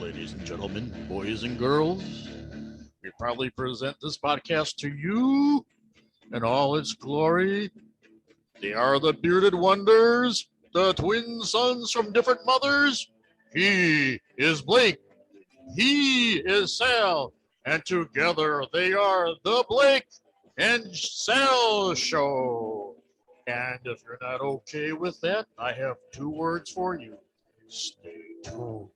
ladies and gentlemen, boys and girls, we proudly present this podcast to you in all its glory. They are the bearded wonders, the twin sons from different mothers. He is Blake. He is Sal. And together they are the Blake and Sal Show. And if you're not okay with that, I have two words for you. Stay tuned.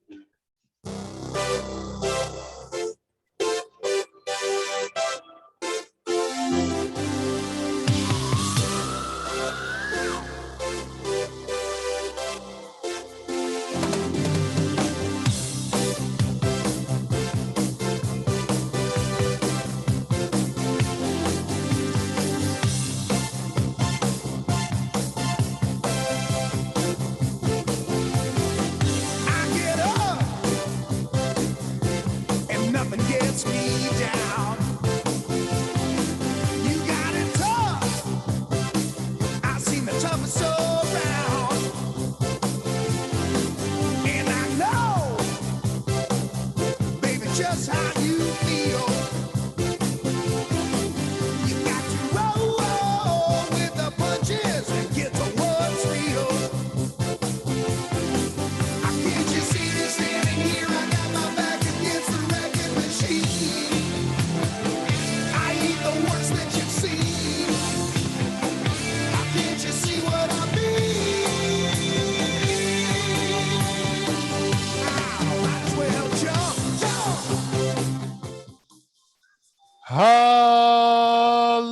Hello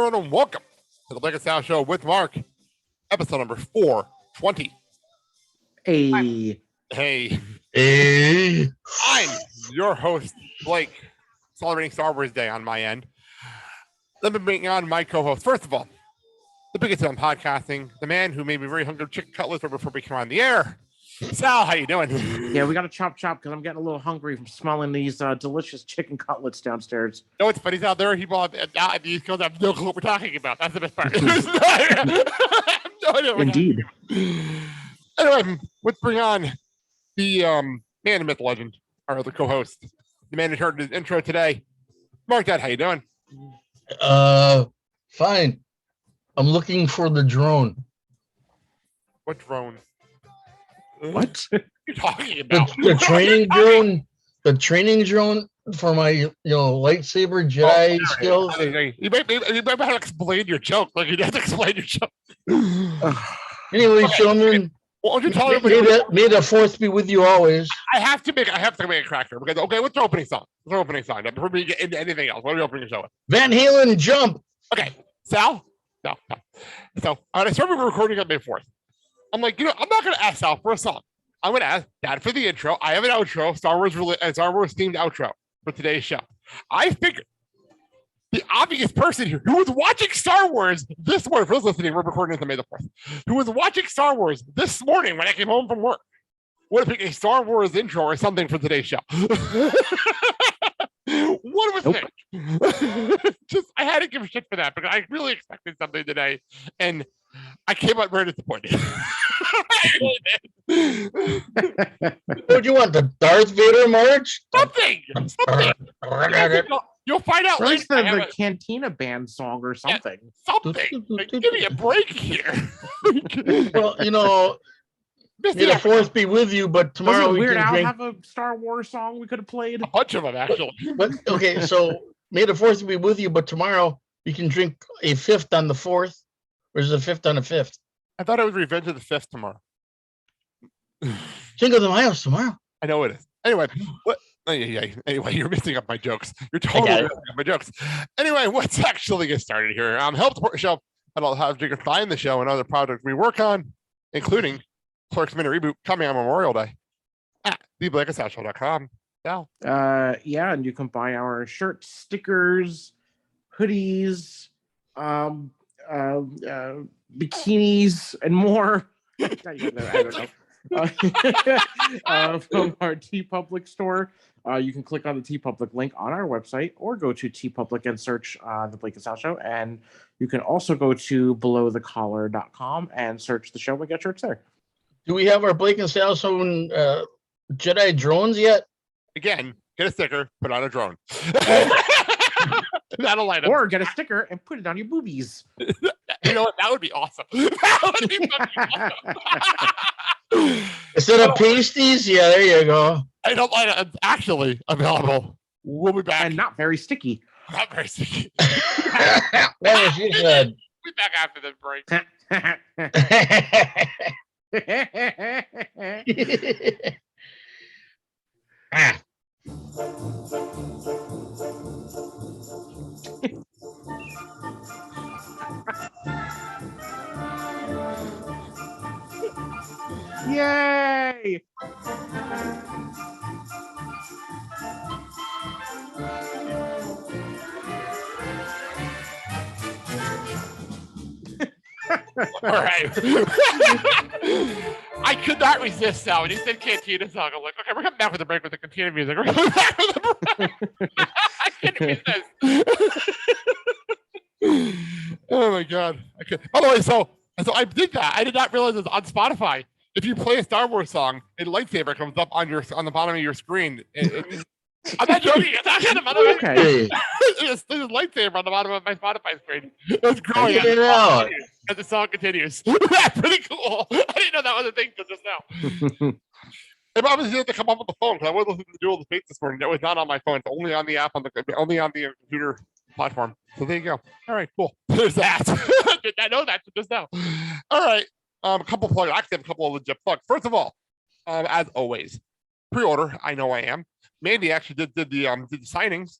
and welcome to the Blake and Sal Show with Mark, episode number 420. Hey. I'm your host, Blake, celebrating Star Wars Day on my end. Let me bring on my co-host. First of all, the biggest on podcasting, the man who made me very hungry chicken cutlets before we came on the air. Sal, how you doing? Yeah, we got to chop because I'm getting a little hungry from smelling these delicious chicken cutlets downstairs. No, it's funny. He's out there. He bought these because I have no clue what we're talking about. That's the best part. Indeed. Anyway, let's bring on the man, myth, legend, our other co-host, the man who heard his intro today. Mark, Dad, how you doing? Fine. I'm looking for the drone. What drone? What are you talking about? The training drone. The training drone for my, lightsaber Jedi skills. You might have to explain your joke. Like you have to explain your joke. Anyway, gentlemen, why don't you tell may the force be with you always. I have to make a cracker. Because, okay, what's the opening song? Before we get into anything else, what are we opening the show with? Van Halen, Jump. Okay, Sal. No. So I started recording on May 4th. I'm like, I'm not going to ask Sal for a song. I'm going to ask Dad for the intro. I have an outro, Star Wars themed outro for today's show. I figured the obvious person here who was watching Star Wars this morning, for those listening, we're recording this on May the 4th, who was watching Star Wars this morning when I came home from work, would have picked a Star Wars intro or something for today's show. What was it? Just, I had to give a shit for that because I really expected something today, and I came out very disappointed. I really did. What do you want? The Darth Vader march? Something. You'll find out later. The Cantina Band song or something. Yeah, something. Like, give me a break here. Well, may the force be with you, but tomorrow we Weird can Al have a Star Wars song we could have played? A bunch of them, actually. But okay, so may the force be with you, but tomorrow you can drink a fifth on the 4th, or is it a fifth on the 5th? I thought it was Revenge of the 5th tomorrow. Cinco de Mayo tomorrow. I know it is. Anyway, what? Anyway, you're messing up my jokes. You're totally messing up my jokes. Anyway, let's actually get started here. Help support the show. I don't know how you can find the show and other projects we work on, including Clerks Minute Reboot coming on Memorial Day at theblakeandssalshow.com. Yeah, and you can buy our shirts, stickers, hoodies, bikinis, and more. I don't know. From our TeePublic store. You can click on the TeePublic link on our website or go to TeePublic and search the Blake and Sal Show. And you can also go to belowthecollar.com and search the show and get shirts there. Do we have our Blake and Sal Show Jedi drones yet? Again, get a sticker, put on a drone. That'll light up. Or get a sticker and put it on your boobies. You know what? That would be awesome. That would be fucking awesome. Instead of pasties, yeah, there you go. I don't like it. It's actually available. We'll be back. And not very sticky. Not very sticky. That's what she said. We'll be back after this break. Ah. Yay! All right. I could not resist now. When he said Cantina song, I'm like, okay, we're coming back with the break with the Cantina music. We're coming back with the break. I couldn't resist. Oh my god. By the way, so I did that. I did not realize it was on Spotify. If you play a Star Wars song, a lightsaber comes up on the bottom of your screen. I'm not joking. It's actually on the bottom of Okay. There's a lightsaber on the bottom of my Spotify screen. It's growing Check it out. as the song continues. That's pretty cool. I didn't know that was a thing till just now. It obviously had to come up on the phone because I was listening to Duel of the Fates this morning. It was not on my phone. It's only on the app only on the computer platform. So there you go. All right, cool. There's that. Did not know that till just now. All right. A couple plugs. I actually have a couple of legit plugs. First of all, as always, pre-order. I know I am. Mandy actually did the signings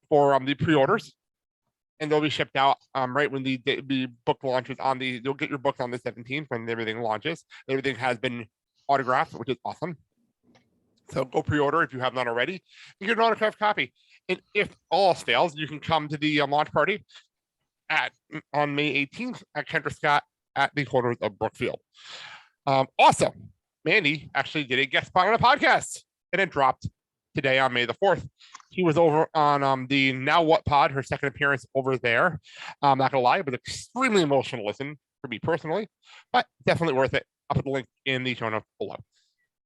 for the pre-orders, and they'll be shipped out right when the book launches you'll get your books on the 17th when everything launches. Everything has been autographed, which is awesome. So go pre-order if you have not already. You get an autographed copy. And if all else fails, you can come to the launch party on May 18th at Kendra Scott at the corners of Brookfield. Also, Mandy actually did a guest spot on a podcast, and it dropped today on May the 4th. He was over on the Now What Pod, her second appearance over there. I'm not gonna lie, it was extremely emotional listen for me personally, but definitely worth it. I'll put the link in the show notes below.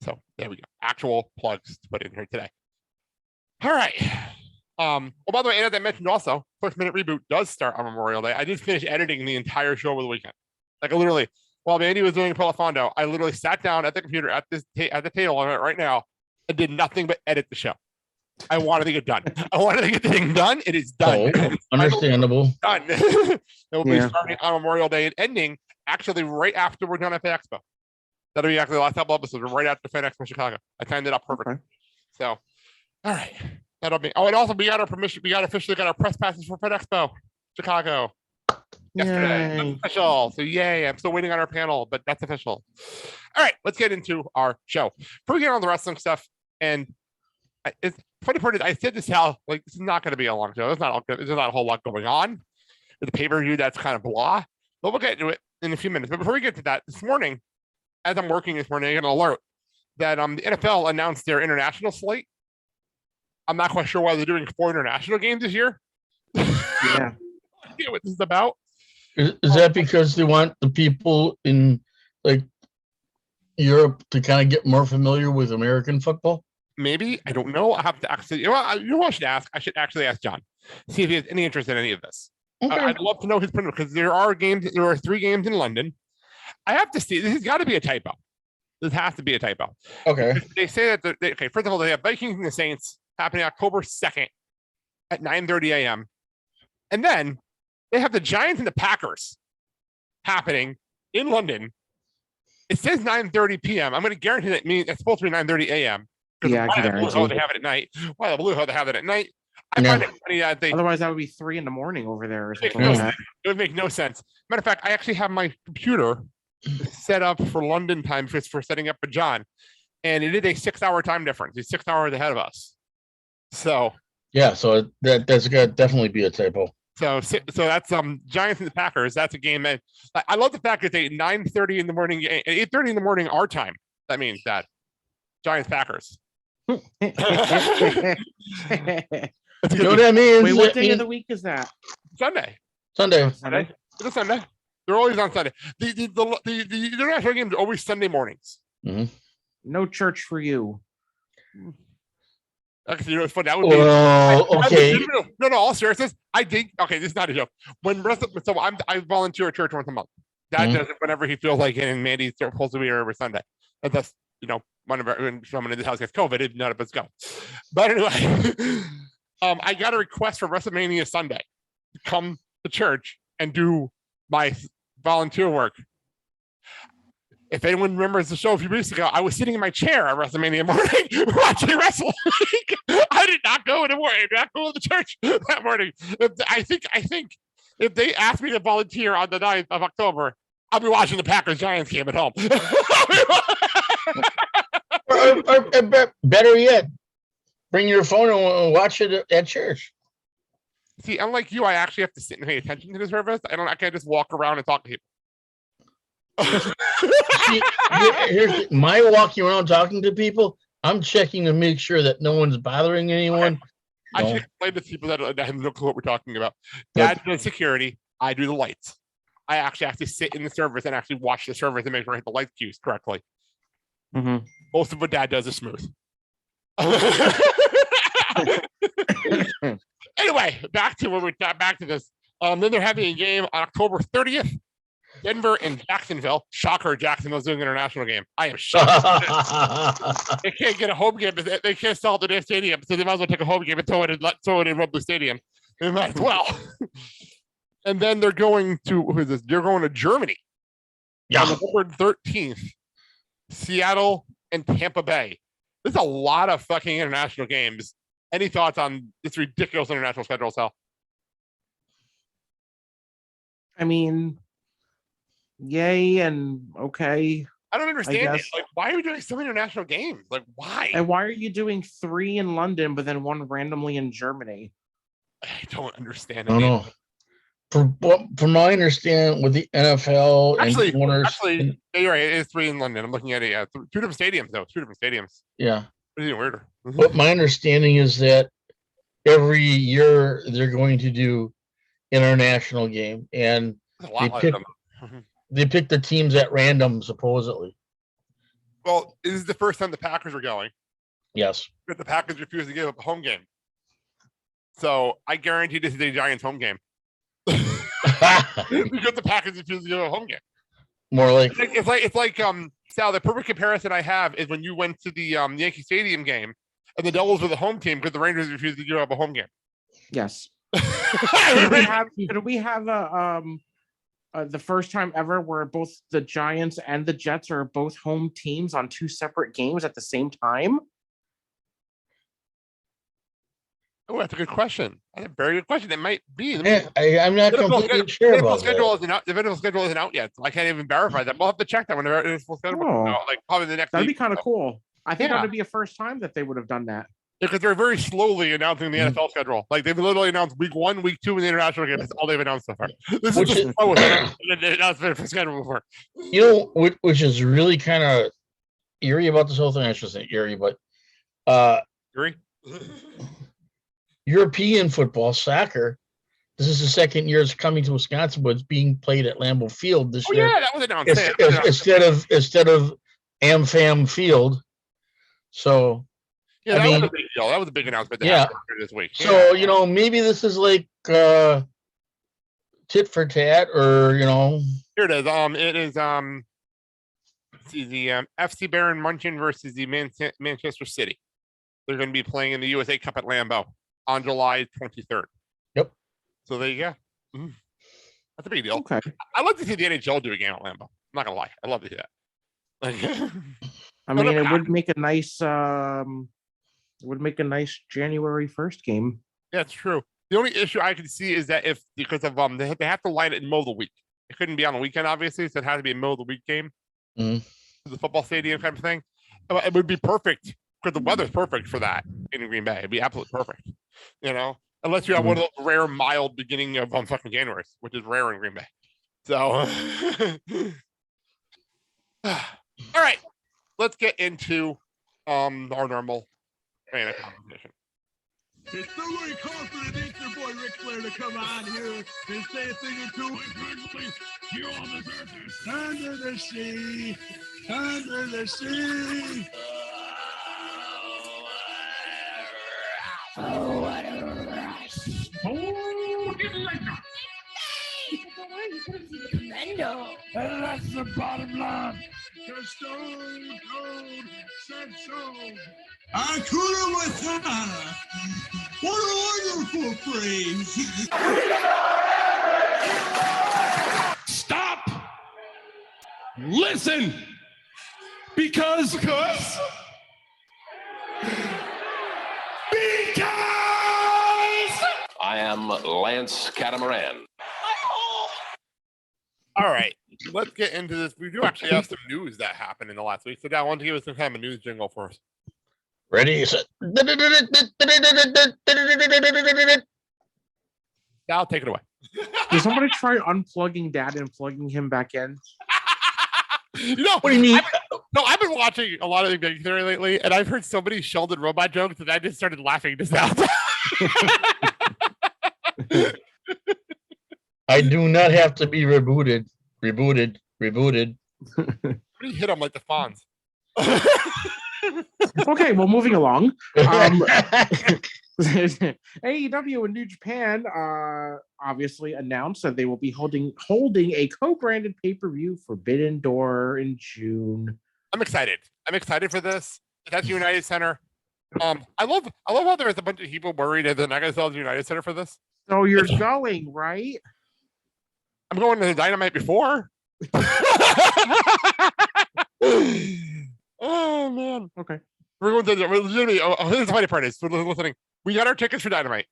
So there we go. Actual plugs to put in here today. All right. By the way, as I mentioned also, First Minute Reboot does start on Memorial Day. I just finished editing the entire show over the weekend. Like literally, while Mandy was doing Pelafondo, I literally sat down at the computer at the table on it right now and did nothing but edit the show. I wanted to get done. I wanted to get the thing done. It is done. Oh, understandable. Done. It will be starting on Memorial Day and ending actually right after we're done at Fan Expo. That'll be actually the last couple episodes right after Fan Expo Chicago. I timed it up perfect. Okay. So, all right. That'll be. Oh, and also we got our permission. We officially got our press passes for Fan Expo Chicago yesterday. That's official. So yay! I'm still waiting on our panel, but that's official. All right, let's get into our show. Before we get on the wrestling stuff, and it's funny part is I said to Sal, like this is not going to be a long show. There's not a whole lot going on. With the pay-per-view, that's kind of blah. But we'll get into it in a few minutes. But before we get to that, this morning, as I'm working this morning, I get an alert that the NFL announced their international slate. I'm not quite sure why they're doing 4 international games this year. Yeah. I get what this is about. Is that because they want the people in like Europe to kind of get more familiar with American football? Maybe. I don't know. I have to actually, you know what I should ask? I should actually ask John, see if he has any interest in any of this. Okay. I'd love to know his opinion because there are 3 games in London. I have to see. This has got to be a typo. This has to be a typo. Okay. They say that, okay, first of all, they have Vikings and the Saints happening October 2nd at 9:30 a.m. And then they have the Giants and the Packers happening in London. It says 9:30 p.m. I'm going to guarantee that it's supposed to be 9:30 a.m. Yeah, I can guarantee. They have it at night. Why the Blue Hell they have it at night? I find it funny that otherwise that would be 3 a.m. or there or something like that. It would make no sense. Matter of fact, I actually have my computer set up for London time for setting up for John, and it is a 6-hour time difference. He's 6 hours ahead of us. So yeah, so that's got to definitely be a typo. So that's Giants and the Packers. That's a game that I love the fact that it's 9:30 in the morning, 8:30 in the morning our time. That means that Giants Packers. You know what that means? Wait, what day of the week is that? Sunday. Sunday. It's a Sunday. They're always on Sunday. The international games are always Sunday mornings. Mm-hmm. No church for you. Actually, you know, it's funny. That would be. Okay. No. All seriousness, I think. Okay, this is not a joke. I volunteer at church once a month. Dad does it whenever he feels like it, and Mandy's supposed to be here every Sunday. And that's, you know, when someone in this house gets COVID, none of us go. But anyway, I got a request for WrestleMania Sunday to come to church and do my volunteer work. If anyone remembers the show a few weeks ago, I was sitting in my chair on WrestleMania morning watching wrestling. I did not go in the morning. I did not go to the church that morning. I think if they asked me to volunteer on the 9th of October, I'll be watching the Packers-Giants game at home. or better yet, bring your phone and watch it at church. See, unlike you, I actually have to sit and pay attention to the service. I can't just walk around and talk to people. See, here's my walking around talking to people. I'm checking to make sure that no one's bothering anyone. I should explain to people that have no clue what we're talking about. Dad does security. I do the lights. I actually have to sit in the service and actually watch the service and make sure I hit the light cues correctly. Mm-hmm. Most of what Dad does is smooth. Anyway, back to this. Then they're having a game on October 30th. Denver and Jacksonville. Shocker, Jacksonville's doing an international game. I am shocked. They can't get a home game. They can't sell the stadium, so they might as well take a home game and throw it in Wembley Stadium. They might as well. And then they're going to They're going to Germany. Yeah. On November 13th. Seattle and Tampa Bay. There's a lot of fucking international games. Any thoughts on this ridiculous international schedule, Sal? I mean, yay and okay. I don't understand it. Like, why are we doing so many international games? Like, why? And why are you doing 3 in London, but then 1 randomly in Germany? I don't understand it. No. From my understanding with the NFL and owners, you're right. It is 3 in London. I'm looking at it. 2 different stadiums, though. 2 different stadiums. Yeah. It's even weirder. But my understanding is that every year they're going to do international game, and they pick the teams at random, supposedly. Well, this is the first time the Packers are going. Yes. But the Packers refuse to give up a home game. So I guarantee this is a Giants home game. Because the Packers refuse to give up a home game. More like it's like Sal, the perfect comparison I have is when you went to the Yankee Stadium game and the Devils were the home team because the Rangers refused to give up a home game. Yes. Did we have the first time ever where both the Giants and the Jets are both home teams on 2 separate games at the same time? Oh, that's a good question. That's a very good question. It might be. I'm not completely sure about that. The NFL schedule isn't out yet, so I can't even verify that. We'll have to check that whenever the full schedule comes out, like probably the next. That'd be kind of cool. I think that would be a first time that they would have done that. Because they're very slowly announcing the NFL schedule. Like they've literally announced week 1, week 2 in the international game. That's all they've announced so far. This is the slowest announcement for schedule before. You know, which is really kind of eerie about this whole thing. I shouldn't say eerie, but eerie. European football, soccer. This is the second year it's coming to Wisconsin, but it's being played at Lambeau Field this year. Yeah, that was announced. Instead of AmFam Field. So yeah, that was a big deal. That was a big announcement that happened this week. So you know, maybe this is like tit for tat, or you know. Here it is. It is the FC Bayern Munchen versus the Manchester City. They're going to be playing in the USA Cup at Lambeau on July 23rd. Yep. So there you go. Mm-hmm. That's a big deal. Okay. I'd love to see the NHL do a game at Lambeau. I'm not gonna lie. I'd love to see that. I mean, it would make a nice January 1st game. Yeah, it's true. The only issue I can see is that because of they have to line it in the middle of the week. It couldn't be on the weekend, obviously, so it had to be a middle of the week game. Mm-hmm. The football stadium kind of thing. It would be perfect because the weather's perfect for that in Green Bay. It'd be absolutely perfect. You know, unless you have one of those rare mild beginning of fucking January, which is rare in Green Bay. So, all right, let's get into our normal conversation. It's nobody confident it's your boy Ric Flair to come on here and say a thing or two. You're on the surface. Under the sea. Under the sea. Oh, what a rush. Oh, get liquor. Tremendo. And that's the bottom line. The Stone Cold said so. Hakuna Matata. What a wonderful phrase. Stop. Listen. Because I am Lance Catamaran. All right, let's get into this. We do actually have some news that happened in the last week. So, Dad, I want to give us some kind of a news jingle for us. Ready? Set. I'll take it away. Did somebody try unplugging Dad and plugging him back in? What do you mean? I've been watching a lot of the Big Theory lately, and I've heard so many Sheldon robot jokes that I just started laughing just now. I do not have to be rebooted. What do you hit him like the Fonz? Okay, well, moving along. AEW and New Japan obviously announced that they will be holding a co-branded pay-per-view Forbidden Door in June. I'm excited for this. That's United Center. I love how there's a bunch of people worried that they're not going to sell the United Center for this. So you're going, right? I'm going to the Dynamite before. Oh man. Okay. We're going to literally. Here's the funny part is, for listening, we got our tickets for Dynamite,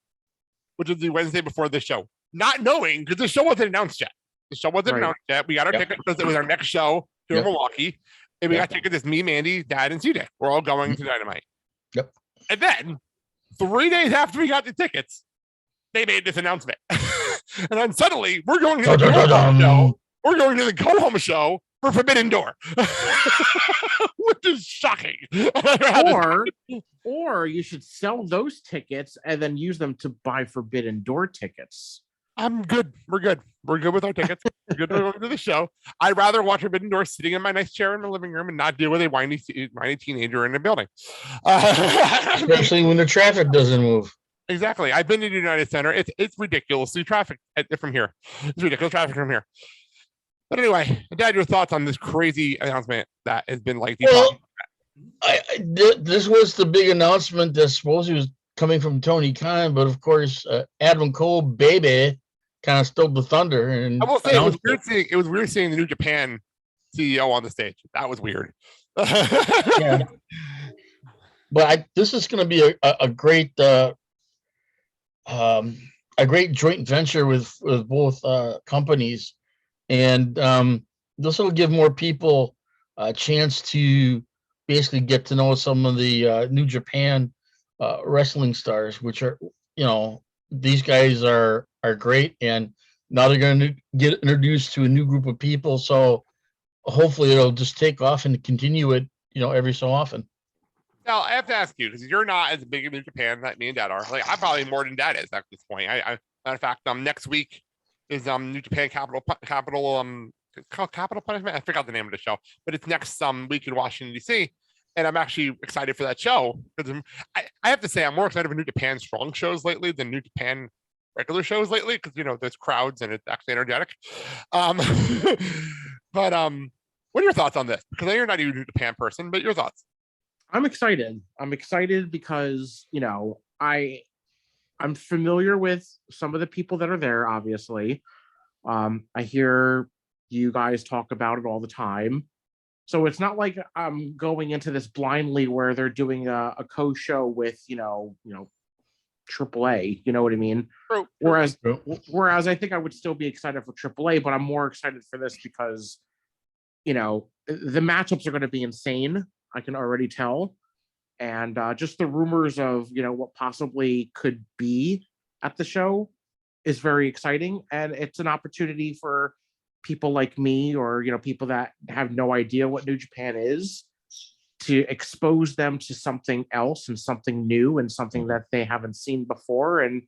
which is the Wednesday before this show, not knowing because the show wasn't announced yet. Announced yet. We got our tickets because it was our next show here in Milwaukee, and we got tickets. It's me, Mandy, Dad, and CJ. We're all going to Dynamite. Yep. And then 3 days after we got the tickets, they made this announcement, and then suddenly we're going to the go-home show. We're going to the go-home show for Forbidden Door, which is shocking. or you should sell those tickets and then use them to buy Forbidden Door tickets. I'm good. We're good. We're good with our tickets. We're good to go to the show. I'd rather watch Forbidden Door sitting in my nice chair in the living room and not deal with a whiny teenager in the building. Especially when the traffic doesn't move. Exactly. I've been to the United Center. It's ridiculously traffic from here. It's ridiculous traffic from here. But anyway, Dad, your thoughts on this crazy announcement that has been like... Well, this was the big announcement that supposedly was coming from Tony Khan, but of course, Adam Cole, baby, kind of stole the thunder. And I will say it was weird seeing the New Japan CEO on the stage. That was weird. Yeah. But this is going to be a great joint venture with both companies. And this will give more people a chance to basically get to know some of the New Japan wrestling stars, which are, these guys are great. And now they're going to get introduced to a new group of people. So hopefully it'll just take off and continue it, every so often. Now, I have to ask you, because you're not as big in New Japan that me and Dad are. Like, I'm probably more than Dad is at this point. Matter of fact, next week is New Japan Capital it's called Capital Punishment. I forgot the name of the show, but it's next week in Washington D.C. And I'm actually excited for that show because I have to say I'm more excited for New Japan strong shows lately than New Japan regular shows lately because there's crowds and it's actually energetic. But what are your thoughts on this? Because I know you're not a New Japan person, but your thoughts? I'm excited. I'm excited because I'm familiar with some of the people that are there, obviously. I hear you guys talk about it all the time. So it's not like I'm going into this blindly where they're doing a co-show with, AAA, you know what I mean? True. Whereas I think I would still be excited for AAA, but I'm more excited for this because, the matchups are going to be insane. I can already tell. And just the rumors of, what possibly could be at the show is very exciting. And it's an opportunity for people like me or, people that have no idea what New Japan is to expose them to something else and something new and something that they haven't seen before. And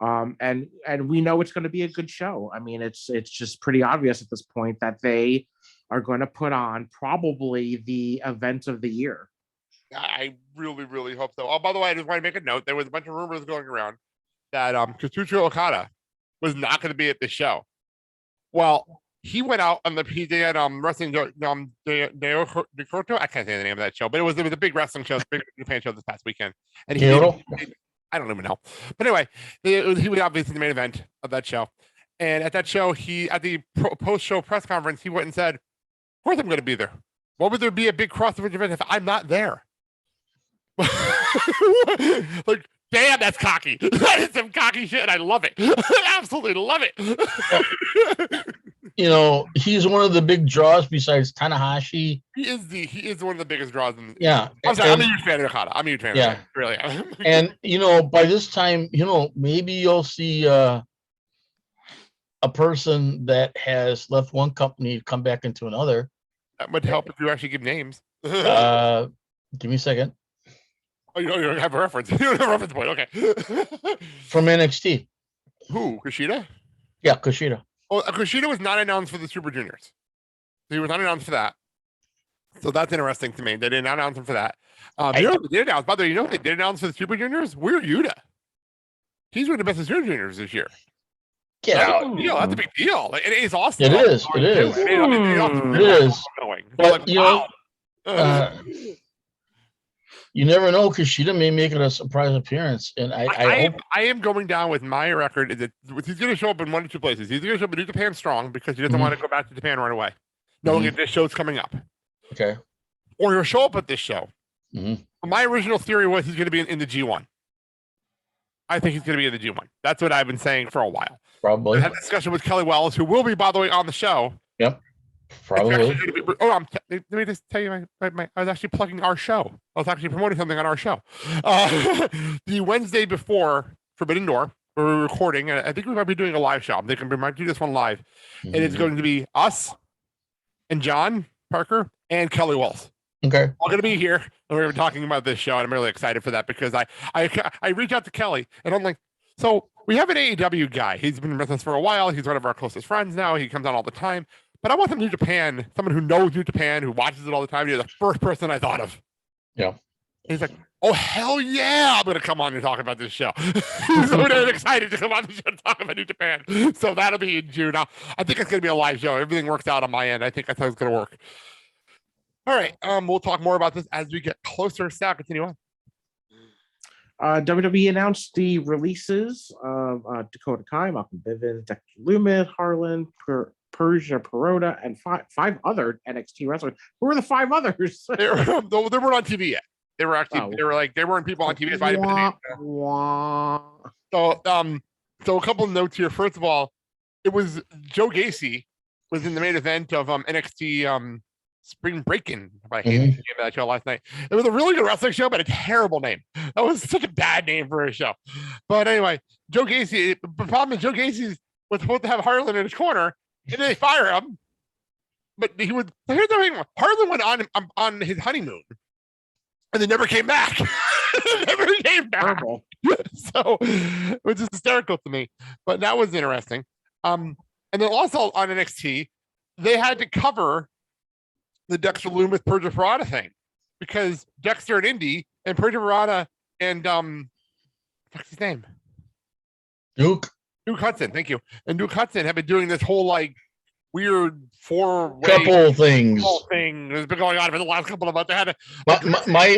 we know it's going to be a good show. I mean, it's just pretty obvious at this point that they are going to put on probably the event of the year. I really, really hope so. Oh, by the way, I just want to make a note. There was a bunch of rumors going around that Kazuchika Okada was not going to be at the show. Well, he went out on he did wrestling Dakota. I can't say the name of that show, but it was a big wrestling show, big Japan show this past weekend. And I don't even know. But anyway, he was obviously the main event of that show. And at that show, at the post-show press conference, he went and said, "Of course I'm going to be there. Why would there be a big crossover event if I'm not there?" Like, damn, that's cocky. That is some cocky shit, and I love it. I absolutely love it. You know, he's one of the big draws besides Tanahashi. He is one of the biggest draws. Yeah. I'm sorry, I'm a huge fan of Okada. I'm a huge fan of Okada. Really. And, you know, by this time, you know, maybe you'll see a person that has left one company come back into another. That would help if you actually give names. Give me a second. Oh, you don't have a reference. You don't have a reference point. Okay. From NXT. Who? Kushida? Yeah, Kushida. Oh, Kushida was not announced for the Super Juniors. He was not announced for that. So that's interesting to me. They didn't announce him for that. You know what they did announce? By the way, you know what they did announce for the Super Juniors? Weird Yuta. He's one of the best Super Juniors this year. Get out. That's a big deal. Like, it is awesome. It is. It is. It is. But, like, you know, you never know. Kushida may make it a surprise appearance, and I am going down with my record. Is that he's going to show up in one or two places. He's going to show up in New Japan Strong because he doesn't want to go back to Japan right away, knowing that this show's coming up. Okay. Or he'll show up at this show. My original theory was he's going to be in the G1. I think he's going to be in the G1. That's what I've been saying for a while. Probably. I had a discussion with Kelly Wallace, who will be, by the way, on the show. Yep. Probably. Let me just tell you, I was actually plugging our show. I was actually promoting something on our show. The Wednesday before Forbidden Door, we're recording, and I think we might be doing a live show. I'm thinking we might do this one live. And it's going to be us and John Parker and Kelly Wallace. Okay. All going to be here, and we were talking about this show, and I'm really excited for that because I reached out to Kelly, and I'm like, so we have an AEW guy. He's been with us for a while. He's one of our closest friends now. He comes on all the time. But I want some New Japan, someone who knows New Japan, who watches it all the time. You're the first person I thought of. Yeah. And he's like, oh, hell yeah, I'm going to come on and talk about this show. He's so excited to come on the show and talk about New Japan. So that'll be in June. I think it's going to be a live show. Everything works out on my end. I think that's how it's going to work. All right. We'll talk more about this as we get closer. Sal, continue on. WWE announced the releases of Dakota Kai, Malcolm Bivens, Dexter Lumis, Harlan, Persia Perota, and five other NXT wrestlers. Who were the five others? They weren't on TV yet. They were actually they weren't people on TV. So a couple of notes here. First of all, it was Joe Gacy was in the main event of NXT Spring Breakin. I hated the name of that show last night. It was a really good wrestling show, but a terrible name. That was such a bad name for a show. But anyway, Joe Gacy. The problem is Joe Gacy was supposed to have Harlan in his corner. And then they fire him, but here's the thing: Harlan went on his honeymoon, and they never came back. Never came back. So it was just hysterical to me. But that was interesting. And then also on NXT, they had to cover the Dexter Lumis Persia Pirotta thing because Dexter and Indy and Persia Pirotta and what's his name? Duke Hudson, thank you. And Duke Hudson have been doing this whole like weird couple things. Thing that's been going on for the last couple of months. They had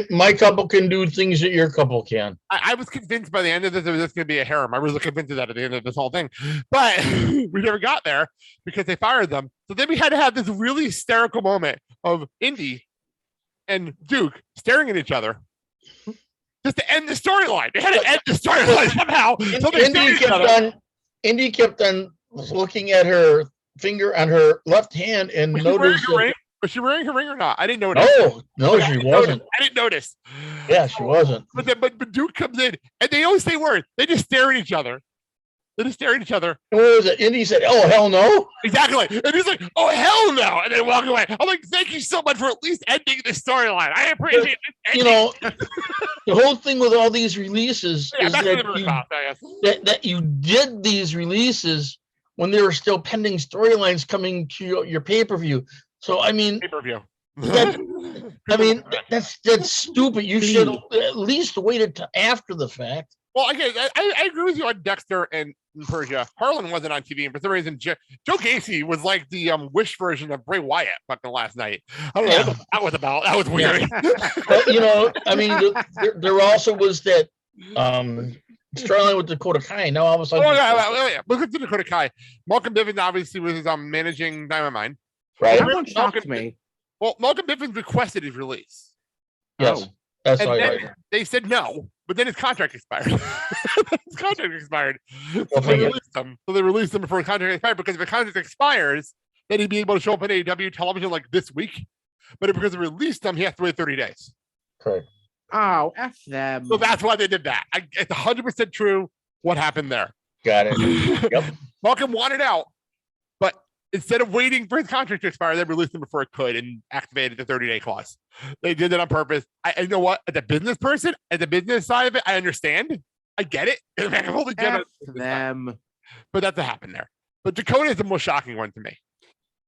my couple can do things that your couple can. I was convinced by the end of this, it was just going to be a harem. I was convinced of that at the end of this whole thing, but we never got there because they fired them. So then we had to have this really hysterical moment of Indy and Duke staring at each other. Just to end the storyline. They had to end the storyline somehow. So Indy kept on looking at her finger on her left hand and noticed. Was she wearing her ring or not? I didn't notice. No, she wasn't. I didn't notice. Yeah, she wasn't. But Duke comes in and they always say words. They just stare at each other. What was it? Indy said, "Oh, hell no." Exactly. And he's like, "Oh, hell no." And they walk away. I'm like, thank you so much for at least ending the storyline. I appreciate it. You know, the whole thing with all these releases is that you did these releases when there were still pending storylines coming to your pay-per-view. So, I mean, pay-per-view. I mean, that's stupid. You should at least waited to after the fact. Well, I agree with you on Dexter and Persia. Harlan wasn't on TV, and for some reason, Joe Gacy was like the Wish version of Bray Wyatt fucking last night. I don't know what that was about. That was weird. But, I mean, there also was that Sterling with Dakota Kai. Now all of a sudden, yeah. Look at Dakota Kai. Malcolm Bivens obviously was managing Diamond Mine. Right. That one shocked me. Well, Malcolm Bivens requested his release. Yes, that's and right. They said no, but then his contract expired. So they released him before his contract expired, because if the contract expires, then he'd be able to show up on AEW television like this week. But because they released him, he has to wait 30 days. Correct. Oh, F them. So that's why they did that. It's 100% true what happened there. Got it. Yep. Malcolm wanted out, but instead of waiting for his contract to expire, they released him before it could and activated the 30-day clause. They did it on purpose. You know what? As a business person, as the business side of it, I understand. I get it. F them. But that's what happened there. But Dakota is the most shocking one to me.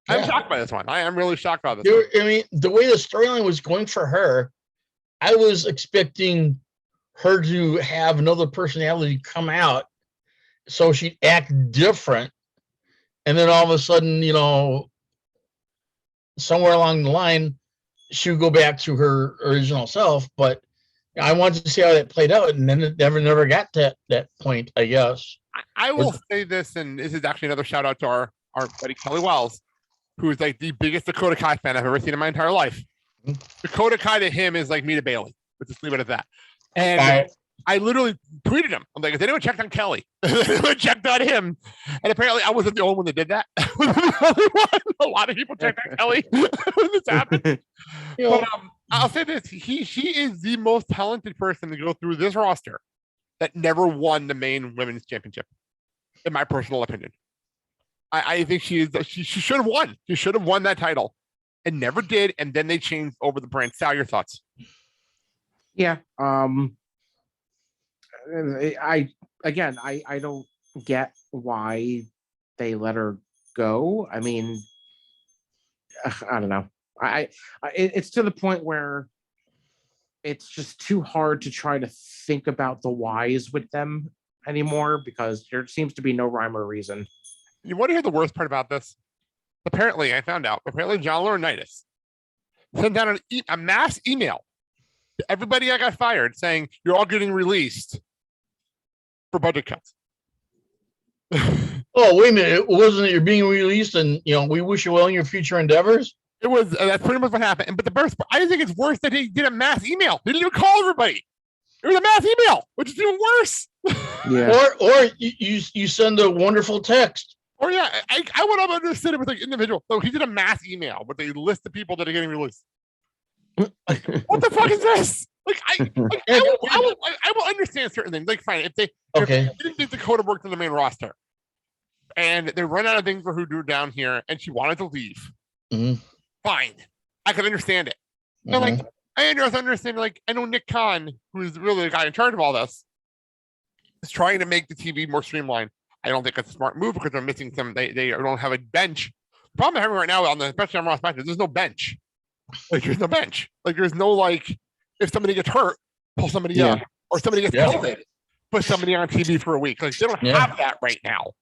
I'm shocked by this one. I am really shocked by this one. I mean, the way the storyline was going for her, I was expecting her to have another personality come out so she'd act different. And then all of a sudden, somewhere along the line, she would go back to her original self. But I wanted to see how that played out. And then it never got to that point, I guess. I will say this, and this is actually another shout out to our buddy Kelly Wells, who is like the biggest Dakota Kai fan I've ever seen in my entire life. Dakota Kai to him is like me to Bailey. Let's just leave it at that. And I literally tweeted him. I'm like, has anyone checked on Kelly? Anyone checked on him? And apparently I wasn't the only one that did that. I wasn't the only one. A lot of people checked on Kelly when this happened. But I'll say this. She is the most talented person to go through this roster that never won the main women's championship, in my personal opinion. I think she should have won. She should have won that title and never did. And then they changed over the brand. Sal, your thoughts? Yeah. I don't get why they let her go. I mean, I don't know. It's to the point where it's just too hard to try to think about the whys with them anymore, because there seems to be no rhyme or reason. You want to hear the worst part about this? Apparently, I found out. Apparently, John Laurinaitis sent out a mass email to everybody that got fired saying, you're all getting released for budget cuts. Oh, wait a minute. Wasn't it you're being released and, we wish you well in your future endeavors? It was, that's pretty much what happened. But the worst, I think it's worse that he did a mass email. They didn't even call everybody. It was a mass email, which is even worse. Yeah. Or you send a wonderful text. Or I would have understood it with like individual. So he did a mass email with a list of people that are getting released. What the fuck is this? Like I will understand certain things. Like fine, if they didn't think Dakota worked in the main roster, and they run out of things for her to do down here, and she wanted to leave. Mm-hmm. Fine, I can understand it. Mm-hmm. And like I understand. Like I know Nick Khan, who is really the guy in charge of all this, is trying to make the TV more streamlined. I don't think it's a smart move because they're missing some. They don't have a bench. The problem I'm having right now especially on Ross matches, there's no bench. Like there's no bench. Like there's no like if somebody gets hurt, pull somebody up, or somebody gets COVID, put somebody on TV for a week. Like they don't have that right now,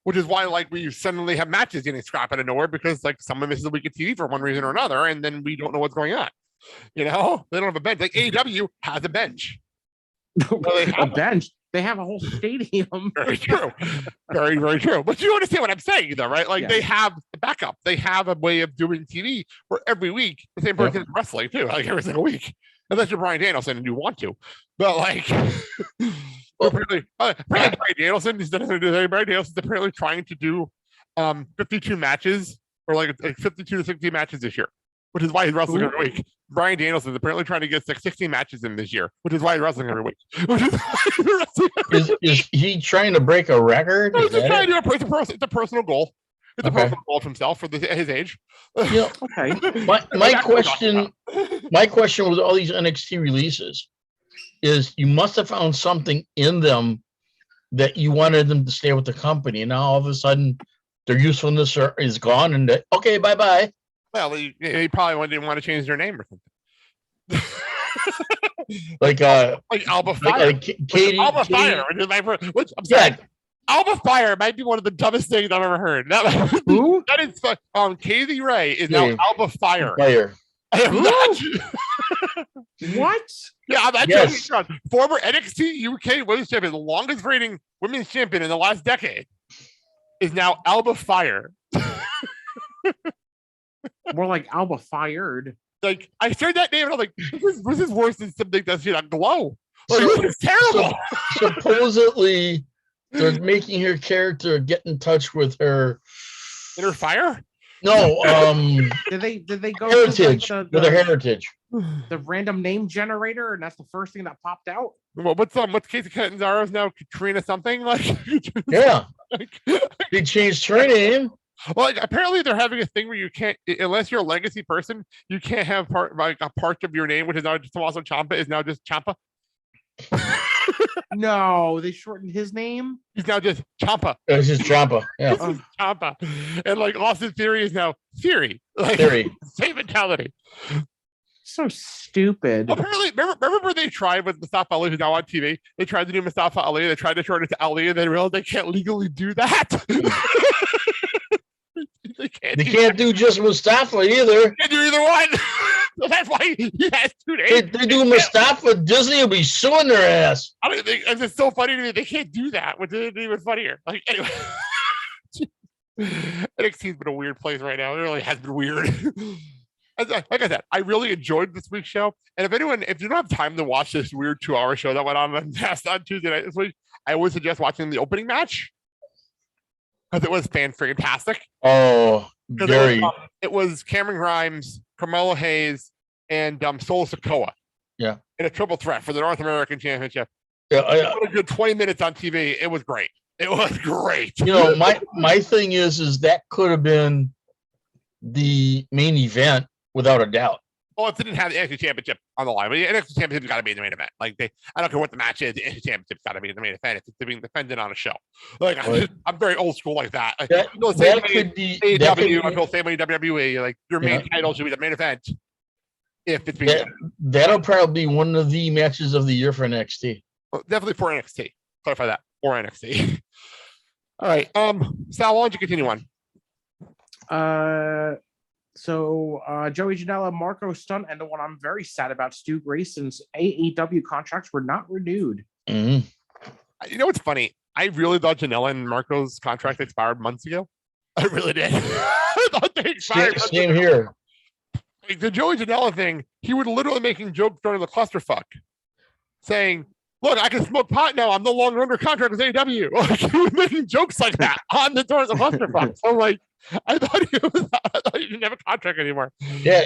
which is why like we suddenly have matches getting scrapped out of nowhere because like someone misses a week of TV for one reason or another, and then we don't know what's going on. They don't have a bench. Like AEW has a bench. A bench. They have a whole stadium. Very true. Very, very true. But you understand what I'm saying, though, right? Like they have the backup. They have a way of doing TV where every week the same person is wrestling too, like every single week. Unless you're Bryan Danielson and you want to. But like apparently Bryan Danielson is apparently trying to do 52 matches or like 52 to 60 matches this year, which is why he's wrestling every week. Bryan Danielson is apparently trying to get 16 matches in this year, which is why he's wrestling every week. Is he trying to break a record? It's a personal goal. It's a personal goal of himself for his age. Okay. My question with all these NXT releases is you must have found something in them that you wanted them to stay with the company. And now all of a sudden their usefulness is gone and bye-bye. Well, they probably didn't want to change their name or something. like Alba Fire. Katie, Alba Fire. Which, I'm sorry. Alba Fire might be one of the dumbest things I've ever heard. Who? That is Kaylee Ray is now Alba Fire. What? Yeah, I'm actually former NXT UK Women's Champion, the longest reigning women's champion in the last decade, is now Alba Fire. More like Alba Fired. Like, I heard that name and I'm like, this is worse than something that's on Glow. Like, it's terrible. Supposedly, they're making her character get in touch with her inner fire. No, did they go heritage to, like, with a heritage? The random name generator, and that's the first thing that popped out. Well, what's Casey Catanzaro's now? Katrina something like? Yeah, they changed her name. Well, apparently they're having a thing where you can't, unless you're a legacy person, you can't have a part of your name, which is now just Tommaso Ciampa, is now just Ciampa. No, they shortened his name. He's now just Ciampa. It's just Ciampa. Yeah, Ciampa. And like Austin Theory is now Theory. Like, Theory. Same mentality. So stupid. Apparently, remember they tried with Mustafa Ali, who's now on TV. They tried to do Mustafa Ali. They tried to shorten it to Ali, and they realized they can't legally do that. They can't do just Mustafa either. They can't do either one. So that's why he has 2 names. They do Mustafa, Disney will be suing their ass. I don't think it's just so funny to me. They can't do that, which is even funnier. Like, anyway, NXT's been a weird place right now. It really has been weird. Like I said, I really enjoyed this week's show. And if you don't have time to watch this weird 2-hour show that went on Tuesday night this week, I would suggest watching the opening match because it was fan-freaking-tastic. Oh, very. It was Cameron Grimes, Carmelo Hayes, and Solo Sikoa. Yeah. In a triple threat for the North American Championship. Yeah, a good 20 minutes on TV. It was great. It was great. You know, my thing is that could have been the main event without a doubt. Well, if they didn't have the NXT Championship on the line, but the NXT Championship's got to be in the main event. Like I don't care what the match is, the NXT Championship's got to be in the main event if it's being defended on a show. Like I'm very old school like that. That could be AEW. I feel same way WWE. Like your main title should be the main event. If it's being that'll probably be one of the matches of the year for NXT. Well, definitely for NXT. Clarify that for NXT. All right, Sal, why don't you continue on? So Joey Janela, Marco Stunt, and the one I'm very sad about, Stu Grayson's AEW contracts were not renewed. Mm-hmm. You know what's funny? I really thought Janela and Marco's contract expired months ago. I really did. I thought they expired. Same here. Like the Joey Janela thing, he was literally making jokes during the clusterfuck, saying, "Look, I can smoke pot now. I'm no longer under contract with AEW." Like, he was making jokes like that on the during the clusterfuck. So like, I thought he didn't have a contract anymore. Yeah.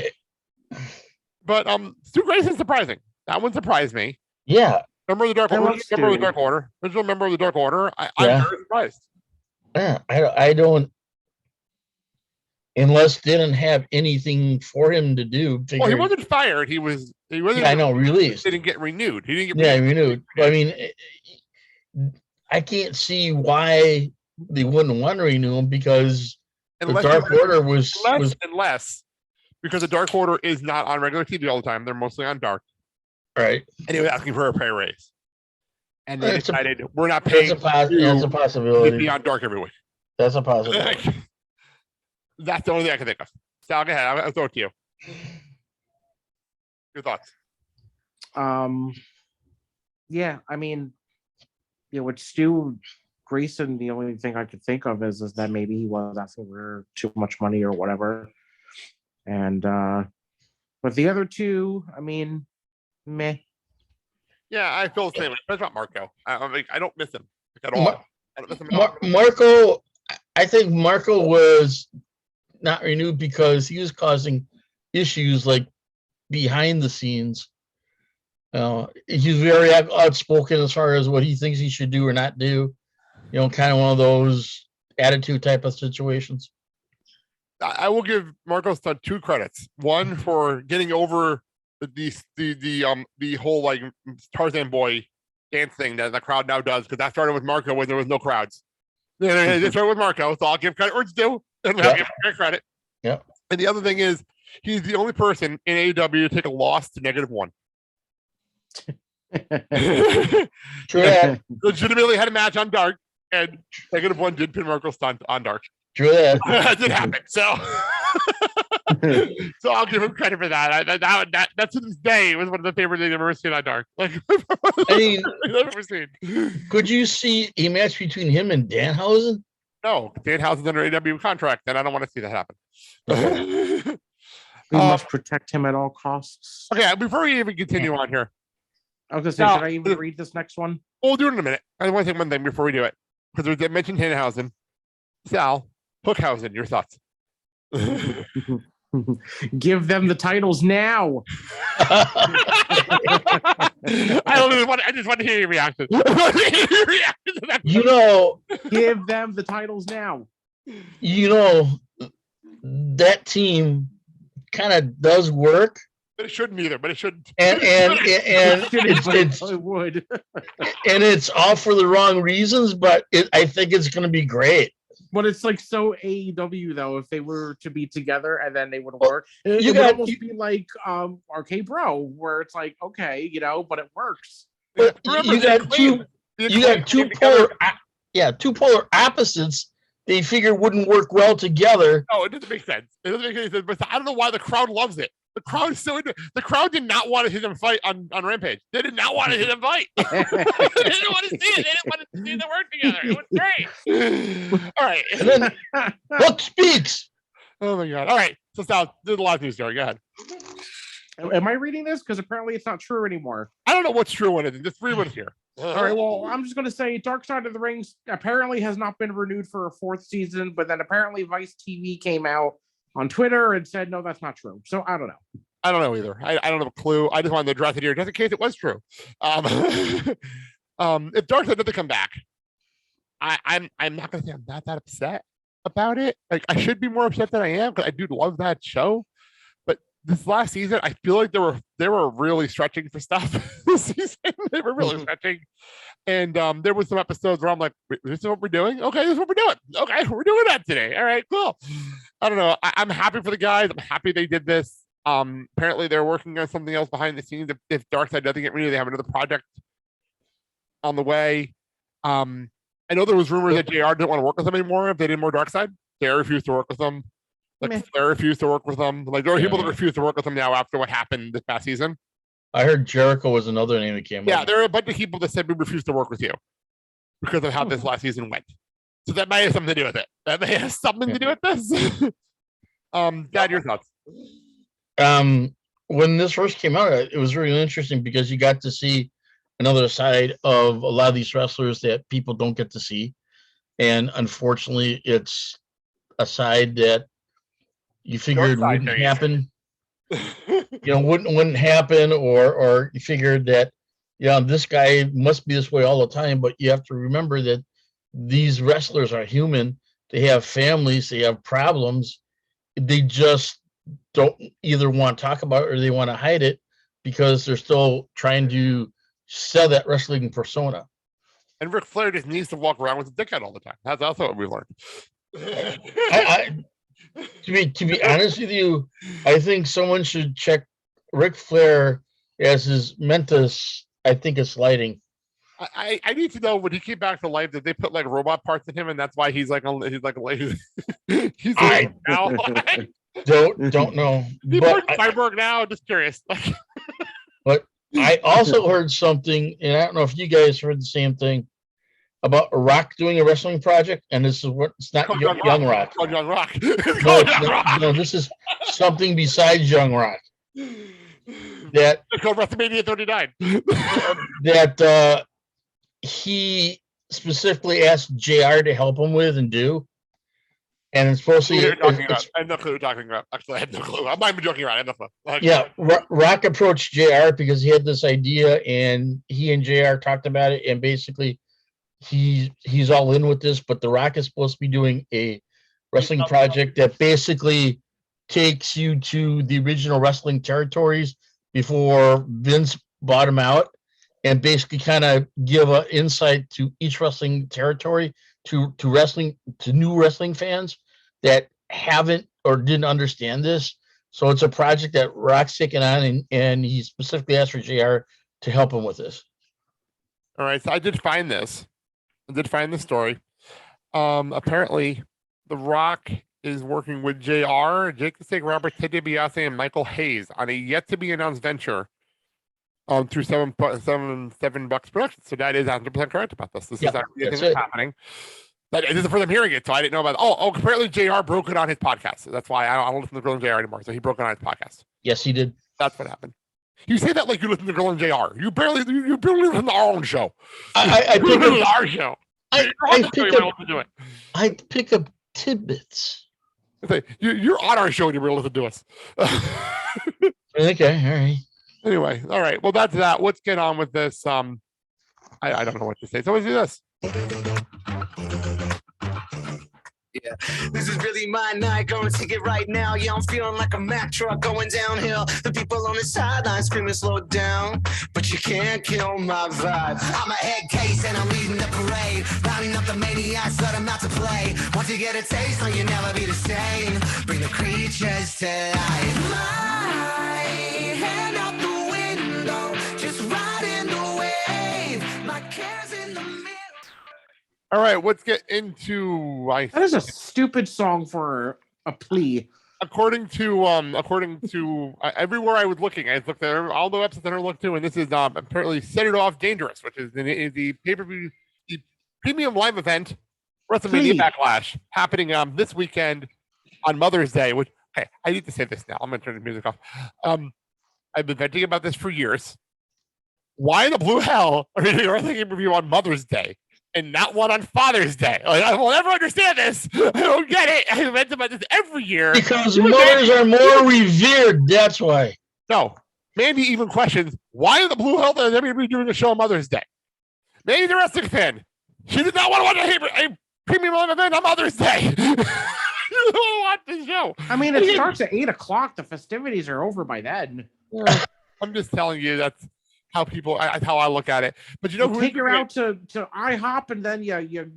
But Stu Grayson's surprising. That one surprised me. Yeah. Member of the Dark Order. Original member of the Dark Order. I'm very surprised. Yeah, I don't. Unless didn't have anything for him to do. Well, he wasn't fired. He wasn't. I know, released. He didn't get renewed. He didn't get renewed. I mean, I can't see why they wouldn't want to renew him because the Dark Order was because the Dark Order is not on regular TV all the time. They're mostly on Dark. Right. And he was asking for a pay raise. And they decided we're not paying. That's a possibility. To be on Dark every week. That's a possibility. That's the only thing I can think of. Sal, go ahead. I'll throw it to you. Your thoughts? Yeah, I mean, with Stu Grayson, the only thing I could think of is that maybe he was asking for too much money or whatever. And but the other two, I mean, meh. Yeah, I feel the same. Especially about Marco. I don't miss him at all. I don't miss him at all. Marco, I think Marco was not renewed because he was causing issues like behind the scenes. He's very outspoken as far as what he thinks he should do or not do. Kind of one of those attitude type of situations. I will give Marco Stunt 2 credits. One for getting over the whole like Tarzan boy dance thing that the crowd now does, because that started with Marco when there was no crowds. It started with Marco, so I'll give credit where it's due. And I'll give credit. Yeah. And the other thing is, he's the only person in AEW to take a loss to -1. True that. Legitimately had a match on Dark, and -1 did pin Marco Stunt on Dark. True that. That did happen. So, so I'll give him credit for that. That to this day was one of the favorite things I've ever seen on Dark. Like, I mean, I've ever seen. could you see a match between him and Danhausen? No, Danhausen's under AEW contract, and I don't want to see that happen. We must protect him at all costs. Okay, before we even continue on here, I was gonna say, should I even read this next one? we'll do it in a minute. I want to say one thing before we do it, because we mentioned Danhausen. Sal, Hookhausen, your thoughts? Give them the titles now. I just want to hear your reaction. You know, Give them the titles now. you know, that team kind of does work, But it shouldn't either. But it shouldn't. and it's I would. and it's all for the wrong reasons. But I think it's going to be great. But it's like so AEW though. If they were to be together and then they would work, it you would got- almost be like RK Bro, where it's like okay, but it works. But Remember, you got two. You got two polar opposites. They figure wouldn't work well together. No, it doesn't make sense. It doesn't make any sense. But I don't know why the crowd loves it. The crowd is so into. The crowd did not want to see them fight on Rampage. They did not want to see them fight. They didn't want to see it. They didn't want to see them work together. It was great. All right. And then Hook speaks. Oh my god. All right. So Sal, there's a live news story. Go ahead. Am I reading this? Because apparently it's not true anymore. I don't know what's true when it is. Just read what's here. All right, well, I'm just going to say Dark Side of the Rings apparently has not been renewed for a 4th season, but then apparently Vice TV came out on Twitter and said, no, that's not true. So I don't know. I don't know either. I don't have a clue. I just wanted to address it here just in case it was true. If Dark Side doesn't come back, I'm not going to say I'm not that upset about it. Like I should be more upset than I am because I do love that show. But this last season, I feel like they were really stretching for stuff this season. They were really stretching. And there was some episodes where I'm like, this is what we're doing? Okay, this is what we're doing. Okay, we're doing that today. All right, cool. I don't know. I'm happy for the guys. I'm happy they did this. Apparently they're working on something else behind the scenes. If Darkseid doesn't get renewed, they have another project on the way. I know there was rumors that JR didn't want to work with them anymore if they did more Darkseid. They refused to work with them. Like they refused to work with them. Like there are people that refuse to work with them now after what happened this past season. I heard Jericho was another name that came up. Yeah, there are a bunch of people that said we refuse to work with you because of how this last season went. So that may have something to do with it. That may have something to do with this. Dad, your thoughts? When this first came out, it was really interesting because you got to see another side of a lot of these wrestlers that people don't get to see. And unfortunately, it's a side that you figured wouldn't happen. Wouldn't happen, or you figured that, this guy must be this way all the time. But you have to remember that these wrestlers are human. They have families. They have problems. They just don't either want to talk about it or they want to hide it because they're still trying to sell that wrestling persona. And Ric Flair just needs to walk around with a dick out all the time. That's also what we learned. To be honest with you, I think someone should check Ric Flair as his Mentos. I think it's lighting. I need to know when he came back to life, did they put like robot parts in him, and that's why he's like now. Don't know. But cyborg now. Just curious. But I also heard something, and I don't know if you guys heard the same thing about Rock doing a wrestling project, and this is what it's not Young Rock. Young Rock. No, this is something besides Young Rock. That it's called WrestleMania 39. That he specifically asked JR to help him with and do. And it's supposed to be. I have no clue what you're talking about. Actually, I have no clue. I'm not even joking around. I have no clue. Yeah, Rock approached JR because he had this idea, and he and JR talked about it, and basically he's all in with this. But The Rock is supposed to be doing a wrestling project that basically takes you to the original wrestling territories before Vince bought him out, and basically kind of give an insight to each wrestling territory to new wrestling fans that haven't or didn't understand this. So it's a project that Rock's taking on, and he specifically asked for JR to help him with this. All right, so I did find this. I did find the story. Apparently, The Rock is working with JR, Jake the Snake Robert, Ted DiBiase, and Michael Hayes on a yet-to-be-announced venture through seven bucks production. So that is 100% correct about this. This is actually a thing that's happening. This is the first I'm hearing it, so I didn't know about it. Oh, apparently JR broke it on his podcast. So that's why I don't listen to Girl and JR anymore. So he broke it on his podcast. Yes, he did. That's what happened. You say that like you listen to Girl and JR. You barely listen to our own show. I pick up our show. I pick up tidbits. You're on our show and you're able to listen to us. Okay, all right. Anyway, all right. Well, that's that. Let's get on with this. I don't know what to say. So let's do this. Yeah, this is really my night. Go and take it right now. Yeah, I'm feeling like a Mack truck going downhill. The people on the sideline screaming, slow down. But you can't kill my vibe. I'm a head case and I'm leading the parade. Rounding up the maniacs that I'm out to play. Once you get a taste, no, you'll never be the same. Bring the creatures to life. My hand out the window, just riding the wave. My cares in the middle. All right, let's get into. That is a stupid song for a plea. According to everywhere I was looking, I looked at all the websites that I looked to, and this is apparently Set It Off Dangerous, which is the pay-per-view, the premium live event, WrestleMania Backlash, happening this weekend on Mother's Day. Which, hey, I need to say this now. I'm going to turn the music off. I've been venting about this for years. Why the blue hell are we doing a wrestling pay-per-view on Mother's Day and not one on Father's Day? Like, I will never understand this. I don't get it. I vent about this every year. Because mothers are more revered. That's why. No. Mandy even questions, why the blue hell are they going to be doing a show on Mother's Day? Mandy's a wrestling fan. She did not want to watch a premium live event on Mother's Day. You don't want the show. I mean, it starts at 8 o'clock. The festivities are over by then. I'm just telling you that's how I look at it. But you know, you take her out to IHOP, and then you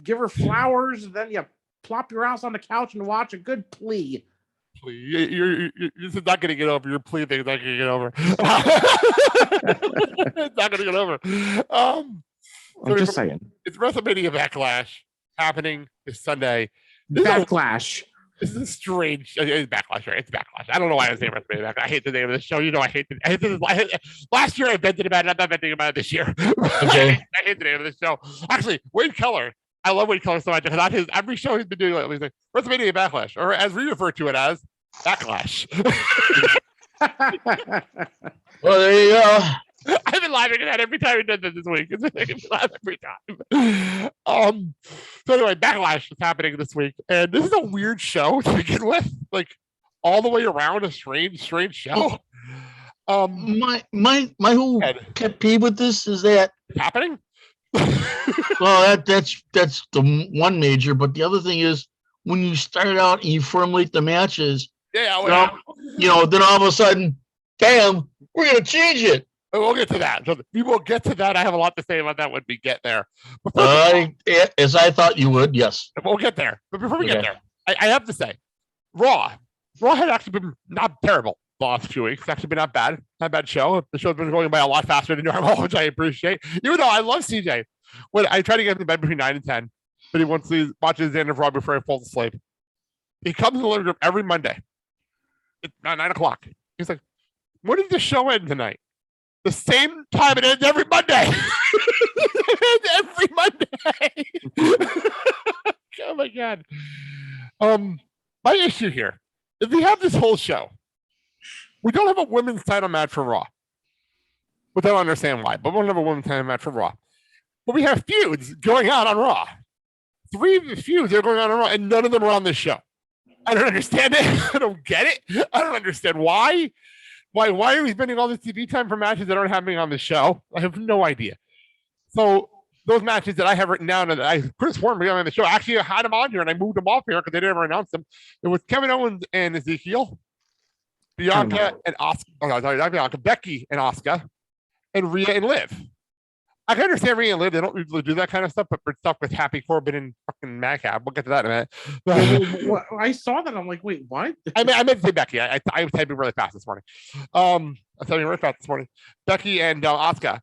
give her flowers, and then you plop your ass on the couch and watch a good plea. You're not going to get over your plea thing. It's not going to get over. It's not going to get over. I'm just saying. It's WrestleMania Backlash happening this Sunday. Backlash. This is strange. It's Backlash, right? It's Backlash. I don't know why I was saying WrestleMania Backlash. I hate the name of the show. You know, I hate it. Last year I vented about it. I'm not venting about it this year. Okay. I hate the name of the show. Actually, Wade Keller. I love Wade Keller so much because on his every show he's been doing lately, he's like WrestleMania Backlash, or as we refer to it as Backlash. Well, there you go. I've been laughing at that every time he does this week. It's making me laugh every time. So anyway, Backlash is happening this week, and this is a weird show to begin with. Like all the way around, a strange show. My whole pet peeve with this is that it's happening. Well, that's the one major, but the other thing is when you start out and you formulate the matches, then all of a sudden, damn, we're gonna change it. We'll get to that. So we will get to that. I have a lot to say about that when we get there. As I thought you would, yes. We'll get there. But before we get there, I have to say, Raw had actually been not terrible the last few weeks. It's actually been not bad. Not a bad show. The show's been going by a lot faster than normal, which I appreciate. Even though I love CJ. When I try to get him to bed between 9 and 10, but he watches the end of Raw before he falls asleep. He comes in the living room every Monday. It's 9 o'clock. He's like, when did the show end tonight? The same time it ends every Monday. It ends every Monday. Oh my God. My issue here is we have this whole show. We don't have a women's title match for Raw. But I don't understand why, but we don't have a women's title match for Raw. But we have feuds going on Raw. 3 of the feuds are going on Raw, and none of them are on this show. I don't understand it. I don't get it. I don't understand why. Why are we spending all this TV time for matches that aren't happening on the show? I have no idea. So those matches that I have written down and I could have sworn were on the show, actually I had them on here and I moved them off here because they never announced them. It was Kevin Owens and Ezekiel, Bianca and Asuka. Oh, no, sorry, not Bianca, Becky and Asuka, and Rhea and Liv. I can understand Rhea and Liv. They don't usually do that kind of stuff, but for stuff with Happy Corbin and fucking Madcap, we'll get to that in a minute. I saw that. I'm like, wait, what? I meant to say Becky. I was typing really fast this morning. I was typing really fast this morning. Becky and Asuka.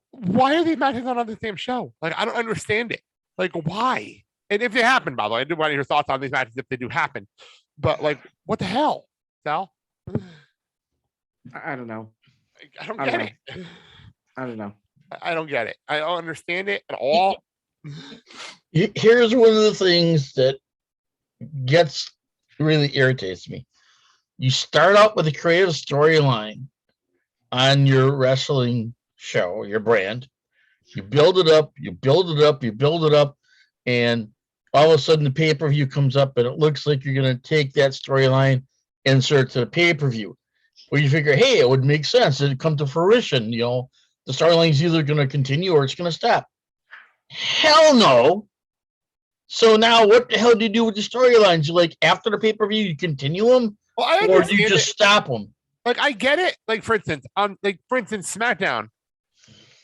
Why are these matches not on the same show? Like, I don't understand it. Like, why? And if they happen, by the way, I do want your thoughts on these matches if they do happen. But like, what the hell, Sal? I don't know. I don't get it. I don't know. I don't get it. I don't understand it at all. Here's one of the things that really irritates me. You start out with a creative storyline on your wrestling show, your brand. You build it up, you build it up, you build it up, and all of a sudden the pay-per-view comes up and it looks like you're going to take that storyline, insert to the pay-per-view. Well, you figure, hey, it would make sense. It'd come to fruition, the storyline's either going to continue or it's going to stop. Hell no. So now what the hell do you do with the storylines? Like after the pay-per-view, you continue them or do you just stop them? Like I get it. Like for instance, SmackDown,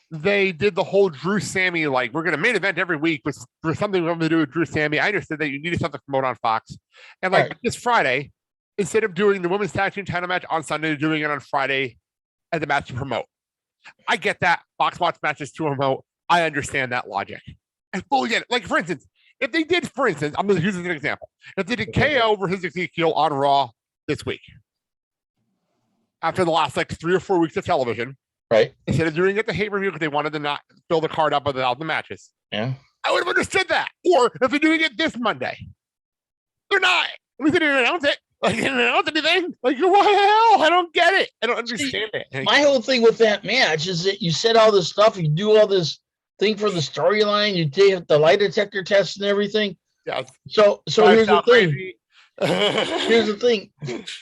they did the whole Drew Sammy, like we're going to main event every week with something we're going to do with Drew Sammy. I understood that you needed something to promote on Fox. And like this Friday, instead of doing the women's tag team title match on Sunday, doing it on Friday as a match to promote. I get that. Fox watch matches to promote. I understand that logic. I fully get it. Like, for instance, if they did, I'm going to use this as an example. If they did KO versus Ezekiel on Raw this week, after the last like 3 or 4 weeks of television, right? Instead of doing it the pay-per-view because they wanted to not fill the card up without the matches. Yeah. I would have understood that. Or if they're doing it this Monday, they're not. At least they didn't announce it. Like, they didn't announce anything. Like, what the hell? I don't get it. I don't understand it. My whole thing with that match is that you said all this stuff, you do all this thing for the storyline, you take the lie detector test and everything. Yeah. So here's the thing. Here's the thing.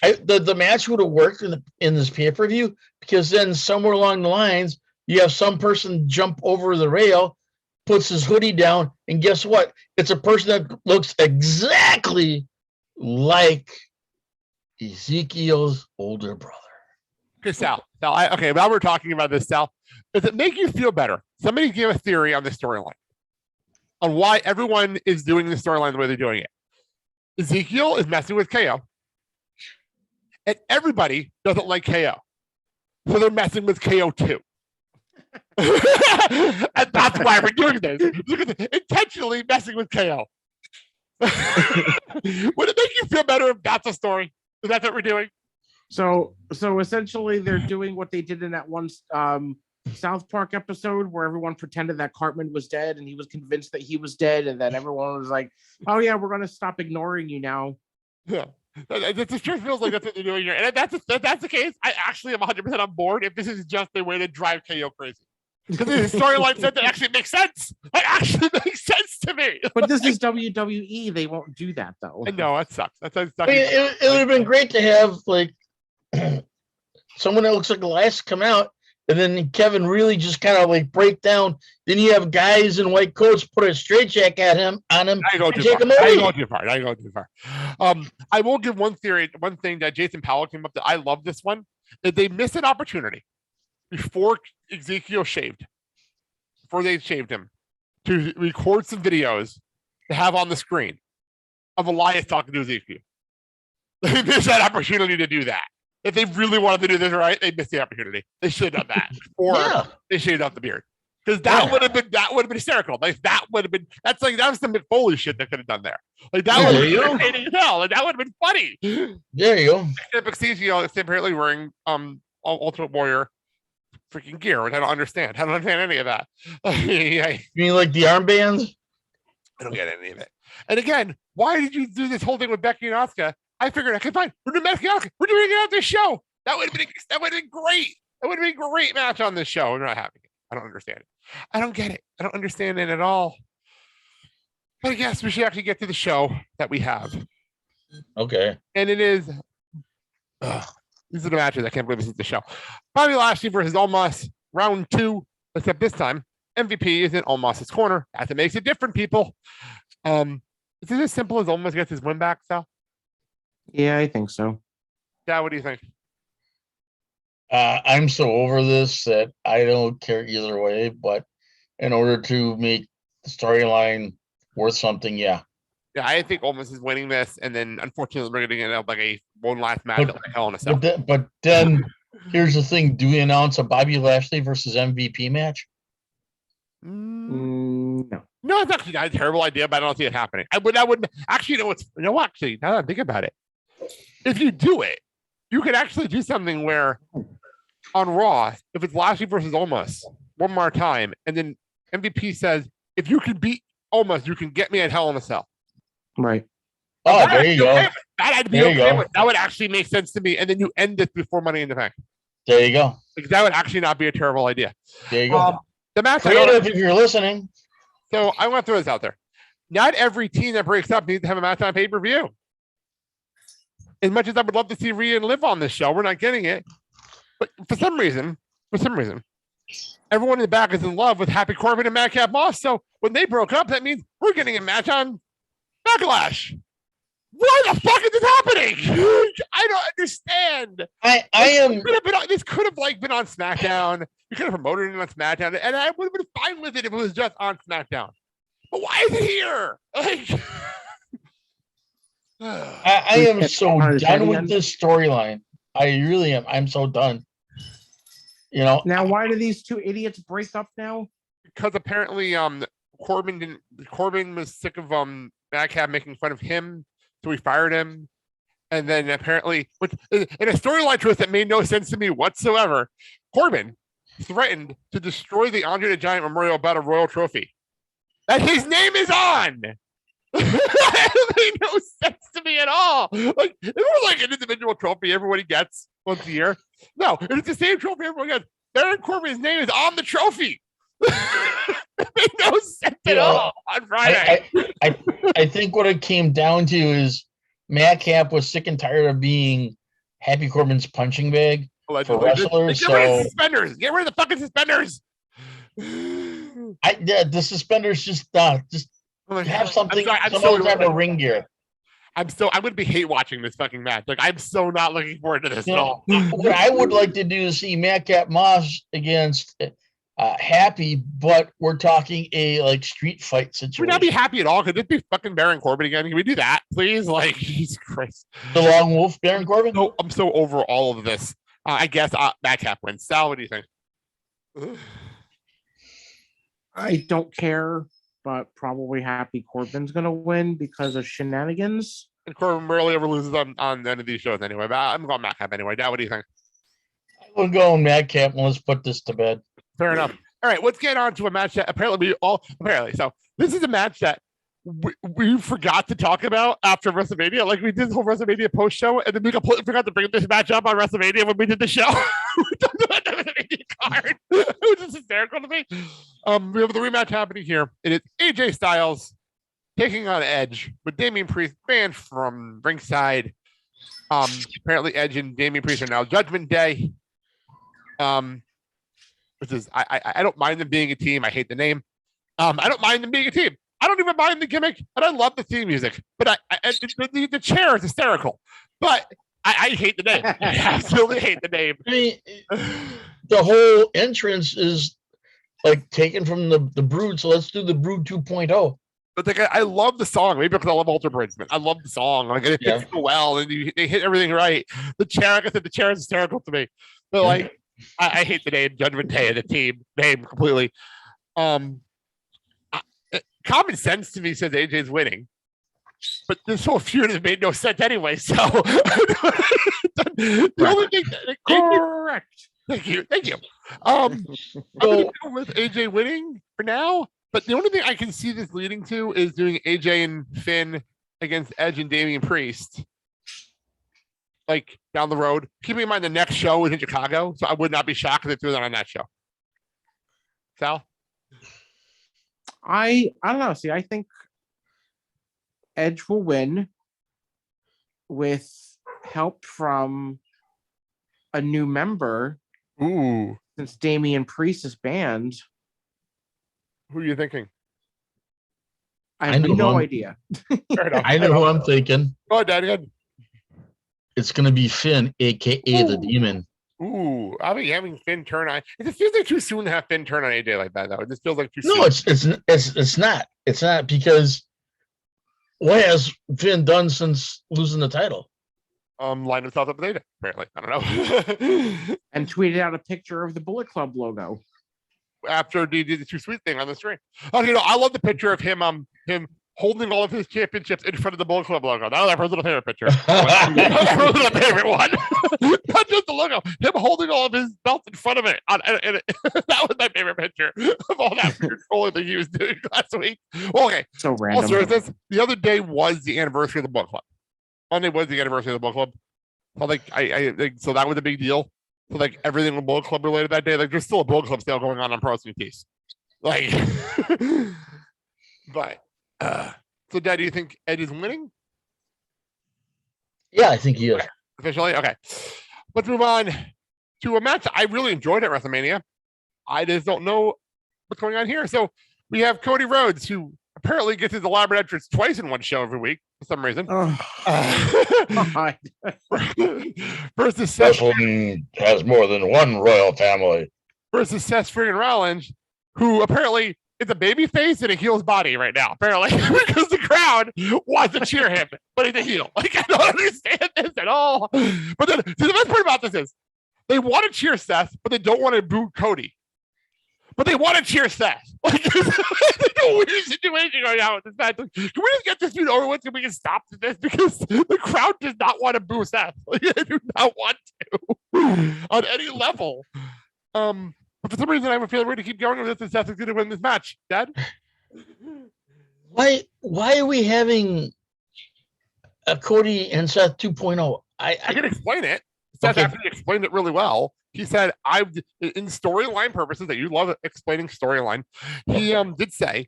The match would have worked in this pay-per-view because then somewhere along the lines, you have some person jump over the rail, puts his hoodie down, and guess what? It's a person that looks exactly like Ezekiel's older brother. Okay, Sal. Okay, now we're talking about this, Sal. Does it make you feel better? Somebody give a theory on the storyline on why everyone is doing the storyline the way they're doing it. Ezekiel is messing with KO, and everybody doesn't like KO, so they're messing with KO too. And that's why we're doing this. Intentionally messing with KO. Would it make you feel better if that's a story? Is that what we're doing? So essentially, they're doing what they did in that one South Park episode where everyone pretended that Cartman was dead and he was convinced that he was dead, and then everyone was like, "Oh yeah, we're gonna stop ignoring you now." Yeah, it just feels like that's what they're doing here. And if that's the case, I actually am 100% on board. If this is just a way to drive KO crazy, because the storyline said that actually makes sense. It actually makes sense to me. But this is WWE; they won't do that though. No, that sucks. It would have been great to have like someone that looks like Elias come out, and then Kevin really just kind of like break down. Then you have guys in white coats put a straitjacket on him. I go too far. I will give one thing that Jason Powell came up to. I love this one. That they missed an opportunity before Ezekiel before they shaved him, to record some videos to have on the screen of Elias talking to Ezekiel. They missed that opportunity to do that. If they really wanted to do this right, they missed the opportunity. They should have done that, or they shaved off the beard, because that would have been hysterical. Like that was some Mick Foley shit that could have done there. Like that would have been entertaining as hell. Like that would have been funny. There you go. Ezekiel is apparently wearing Ultimate Warrior freaking gear, which I don't understand. I don't understand any of that. You mean like the armbands? I don't get any of it. And again, why did you do this whole thing with Becky and Asuka? I figured, okay, fine. We're doing Becky and Asuka. We're doing it on this show. That would have been great. That would have been a great match on this show. We're not having it. I don't understand it. I don't get it. I don't understand it at all. But I guess we should actually get to the show that we have. Okay. And it is. These are the matches. I can't believe this is the show. Bobby Lashley versus Omos, round 2. Except this time, MVP is in Omos's corner. As it makes it different, people. Is it as simple as Omos gets his win back, Sal? Yeah, I think so. Yeah, what do you think? I'm so over this that I don't care either way. But in order to make the storyline worth something, yeah. Yeah, I think Omos is winning this, and then unfortunately we're going to get like a one last match like Hell in a Cell. But then here's the thing: do we announce a Bobby Lashley versus MVP match? No, it's actually not a terrible idea, but I don't see it happening. I would actually actually, now that I think about it, if you do it, you could actually do something where on Raw, if it's Lashley versus Omos one more time, and then MVP says, if you can beat Omos, you can get me at Hell in a Cell. Right. Oh, there you go. That I'd be okay with. That would actually make sense to me. And then you end it before Money in the Bank. There you go. Like, that would actually not be a terrible idea. There you go. The match. Creative, if you're listening. So I want to throw this out there. Not every team that breaks up needs to have a match on pay-per-view. As much as I would love to see Rhea and Liv on this show, we're not getting it. But for some reason, everyone in the back is in love with Happy Corbin and Madcap Moss. So when they broke up, that means we're getting a match on Backlash. Why the fuck is this happening? I don't understand. This could have like been on SmackDown. You could have promoted it on SmackDown, and I would have been fine with it if it was just on SmackDown. But why is it here? Like, I am so done with this storyline. I really am. I'm so done. You know. Now, why do these two idiots break up now? Because apparently, Corbin was sick of Madcap making fun of him. So we fired him. And then apparently, in a storyline twist that made no sense to me whatsoever, Corbin threatened to destroy the Andre the Giant Memorial Battle Royal Trophy that his name is on. That made no sense to me at all. Like, it was like an individual trophy everybody gets once a year. No, it's the same trophy everyone gets. Baron Corbin's name is on the trophy. It made no sense at all on Friday. I think what it came down to is Madcap was sick and tired of being Happy Corbin's punching bag for wrestlers. Get rid of the suspenders. Get rid of the fucking suspenders. The suspenders just have something. Some type of ring gear. I'm going to be hate watching this fucking match. Like, I'm so not looking forward to this at all. What I would like to do is see Madcap Moss against Happy, but we're talking a like street fight situation. Would not be happy at all. Could this be fucking Baron Corbin again? Can we do that, please? Like, Jesus Christ. The Long Wolf, Baron Corbin? No, I'm so over all of this. I guess Madcap wins. Sal, what do you think? I don't care, but probably Happy Corbin's going to win because of shenanigans. And Corbin rarely ever loses on the end of these shows anyway, but I'm going Madcap anyway. Dad, what do you think? We'll go Madcap and let's put this to bed. Fair enough. All right, let's get on to a match that apparently so this is a match that we forgot to talk about after WrestleMania. Like, we did the whole WrestleMania post show, and then we completely forgot to bring this match up on WrestleMania when we did the show. We talked about the WrestleMania card. It was just hysterical to me. We have the rematch happening here. It is AJ Styles taking on Edge with Damian Priest banned from ringside. Apparently Edge and Damian Priest are now Judgment Day. Which is I don't mind them being a team. I hate the name. I don't mind them being a team. I don't even mind the gimmick, and I love the theme music. But the chair is hysterical. But I hate the name. I absolutely hate the name. I mean, the whole entrance is like taken from the Brood, so let's do the Brood 2.0. But like, I love the song. Maybe because I love Alter Bridgman. I love the song. Like, it fits so well, and they hit everything right. The chair, like I said, the chair is hysterical to me. But like, I hate the name Judgment Day, the team name completely. Common sense to me says AJ's winning, but this whole feud has made no sense anyway. So the only thing correct. Thank you. I'm gonna go with AJ winning for now. But the only thing I can see this leading to is doing AJ and Finn against Edge and Damian Priest. Like, down the road, keeping in mind the next show is in Chicago, so I would not be shocked if they threw that on that show. Sal? I don't know. See, I think Edge will win with help from a new member. Ooh. Since Damian Priest is banned. Who are you thinking? I have no idea. I know who I'm thinking. Go ahead, Daddy. It's going to be Finn, a.k.a. the Demon. Ooh, I'll be having Finn turn on. It just feels like too soon to have Finn turn on AJ like that, though. It just feels like too soon. No, it's not. It's not, because what has Finn done since losing the title? Line himself up with AJ, apparently. I don't know. And tweeted out a picture of the Bullet Club logo. After he did the Too Sweet thing on the screen. Oh, I love the picture of him holding all of his championships in front of the Bullet Club logo. That was my personal favorite picture. That was my personal favorite one. Not just the logo, him holding all of his belts in front of it. That was my favorite picture of all that controlling that he was doing last week. Well, okay. So random. Also, the other day was the anniversary of the Bullet Club. Monday was the anniversary of the Bullet Club. So that was a big deal. So everything was Bullet Club related that day. There's still a Bullet Club sale going on Pro Wrestling Tees. But so Dad, do you think Ed is winning? Yeah, I think he is. Officially? Okay. Let's move on to a match I really enjoyed at WrestleMania. I just don't know what's going on here. So we have Cody Rhodes, who apparently gets his elaborate entrance twice in one show every week for some reason. Versus Seth. Wrestling has more than one royal family. Versus Seth friggin' Rollins, who apparently is a baby face in a heel's body right now, apparently, because the crowd wants to cheer him, but he's a heel. I don't understand this at all. But then, the best part about this is they want to cheer Seth, but they don't want to boo Cody. But they want to cheer Seth. There's a weird situation going on with this match. Can we just get this feud over with so we can stop this? Because the crowd does not want to boo Seth. They do not want to on any level. But for some reason, I have a feeling we're going to keep going with this, and Seth is going to win this match. Dad? Why are we having a Cody and Seth 2.0? I can explain it. Seth actually explained it really well. He said, in storyline purposes, that you love explaining storyline, he did say,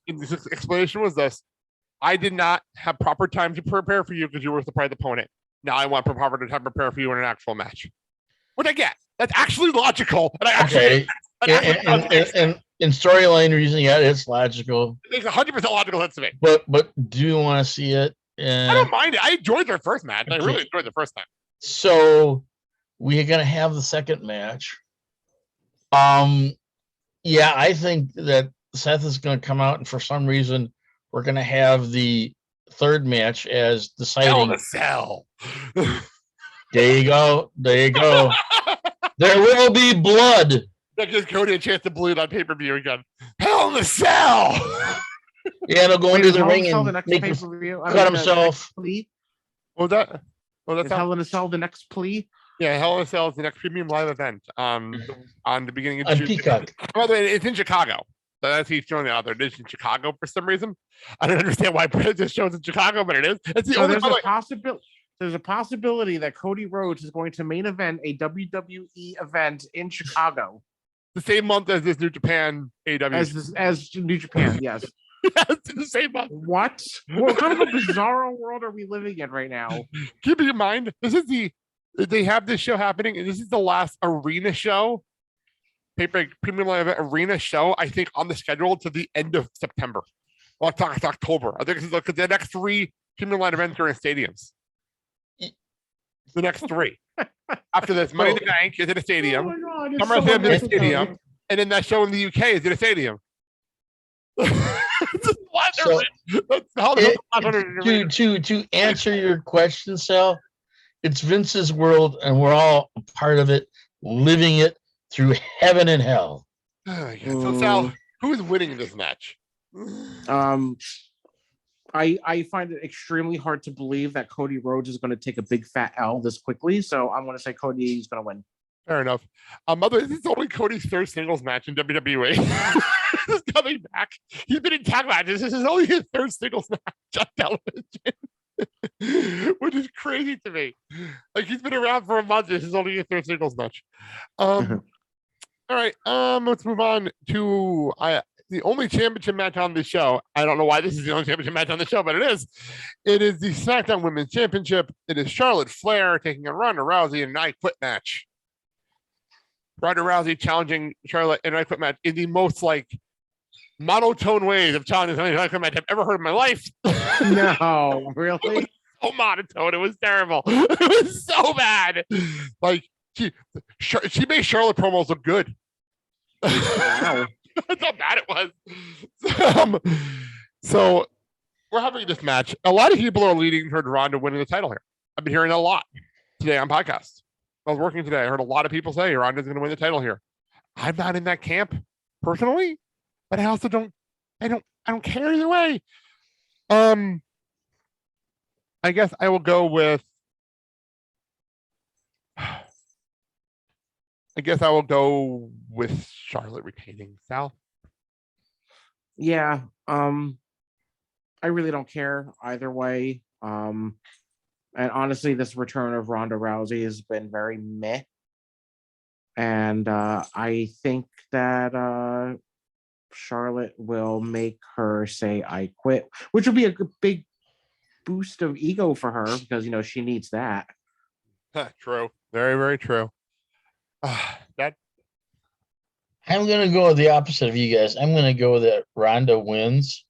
his explanation was this: I did not have proper time to prepare for you because you were the surprise opponent. Now I want proper time to prepare for you in an actual match. Which I get. That's actually logical. And I actually, and in storyline reasoning, yeah, it's logical. It makes 100% logical sense to me. But do you want to see it? I don't mind it. I enjoyed their first match. I really enjoyed the first time. So we're gonna have the second match. Yeah, I think that Seth is gonna come out, and for some reason, we're gonna have the third match as deciding. Hell in a Cell. There you go. There you go. There will be blood. That gives Cody a chance to bleed on pay-per-view again. Hell in a Cell. Yeah, they'll go into the ring and make him cut himself. What was that? Is Hell in a Cell the next plea? Yeah, Hell in a Cell is the next premium live event on the beginning of on June. Peacock. By the way, it's in Chicago. That's he's showing it out there. It is in Chicago for some reason. I don't understand why this show's in Chicago, but it is. It's the only possibility. There's a possibility that Cody Rhodes is going to main event a WWE event in Chicago. The same month as this New Japan AEW. As New Japan, yes. Yes, the same month. What kind of a bizarre world are we living in right now? Keep in mind, they have this show happening, and this is the last arena show, premium live event arena show, I think, on the schedule to the end of September. Well, it's October. I think this is the next 3 premium live events are in stadiums. The next 3. After this, Money in the Bank is in a stadium. SummerSlam is in a stadium. And then that show in the UK is in a stadium. So, to answer your question, Sal, it's Vince's world, and we're all a part of it, living it through heaven and hell. So, Sal, who is winning this match? I find it extremely hard to believe that Cody Rhodes is going to take a big fat L this quickly, so I'm going to say Cody is going to win. Fair enough. This is only Cody's third singles match in WWE. He's coming back. He's been in tag matches. This is only his third singles match on television, which is crazy to me. He's been around for a month. This is only his third singles match. All right. Let's move on to the only championship match on the show. I don't know why this is the only championship match on the show, but it is. It is the SmackDown Women's Championship. It is Charlotte Flair taking on Ronda Rousey in an I Quit match. Ronda Rousey challenging Charlotte in an I Quit match in the most monotone ways of challenging an I Quit match I've ever heard in my life. No, really? It was so monotone. It was terrible. It was so bad. She made Charlotte promos look good. Wow. That's how bad it was. So we're having this match. A lot of people are leading toward Ronda winning the title here. I've been hearing that a lot today on podcasts. I was working today. I heard a lot of people say Ronda's going to win the title here. I'm not in that camp personally, but I also don't care either way. I guess I will go with. I guess I will go with Charlotte retaining. Sal? Yeah. I really don't care either way. And honestly, this return of Ronda Rousey has been very meh. And I think that Charlotte will make her say I quit, which will be a big boost of ego for her because she needs that. True. Very, very true. That I'm going to go with the opposite of you guys. I'm going to go that Ronda wins.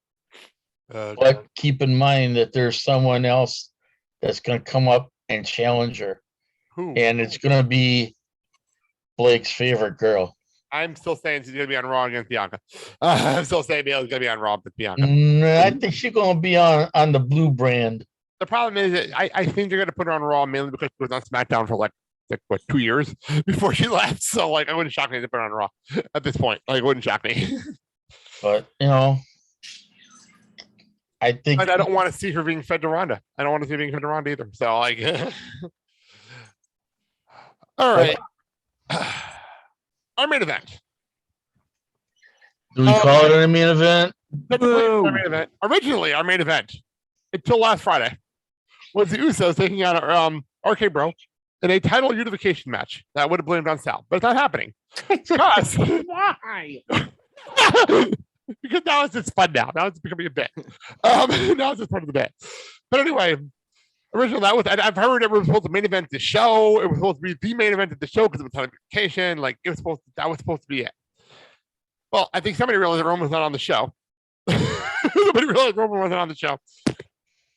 But keep in mind that there's someone else that's going to come up and challenge her. Who? And it's going to be Blake's favorite girl. I'm still saying she's going to be on Raw against Bianca. I'm still saying Bayley's going to be on Raw with Bianca. I think she's going to be on the blue brand. The problem is that I think they're going to put her on Raw mainly because she was on SmackDown for like 2 years before she left. So I wouldn't shock me to put her on Raw at this point. It wouldn't shock me. But I think. But I don't want to see her being fed to Ronda. I don't want to see her being fed to Ronda either. So all right. Our main event. Do we call it a main event? Our main event. Originally, our main event until last Friday was the Usos taking on RK Bro in a title unification match that I would have blamed on Sal, but it's not happening. Because Why? because now it's just fun now. Now it's becoming a bit. Now it's just part of the bit. But anyway, originally I've heard it was supposed to main event the show. It was supposed to be the main event of the show because it was unification. That was supposed to be it. Well, I think somebody realized that Roman was not on the show. Somebody realized Roman wasn't on the show.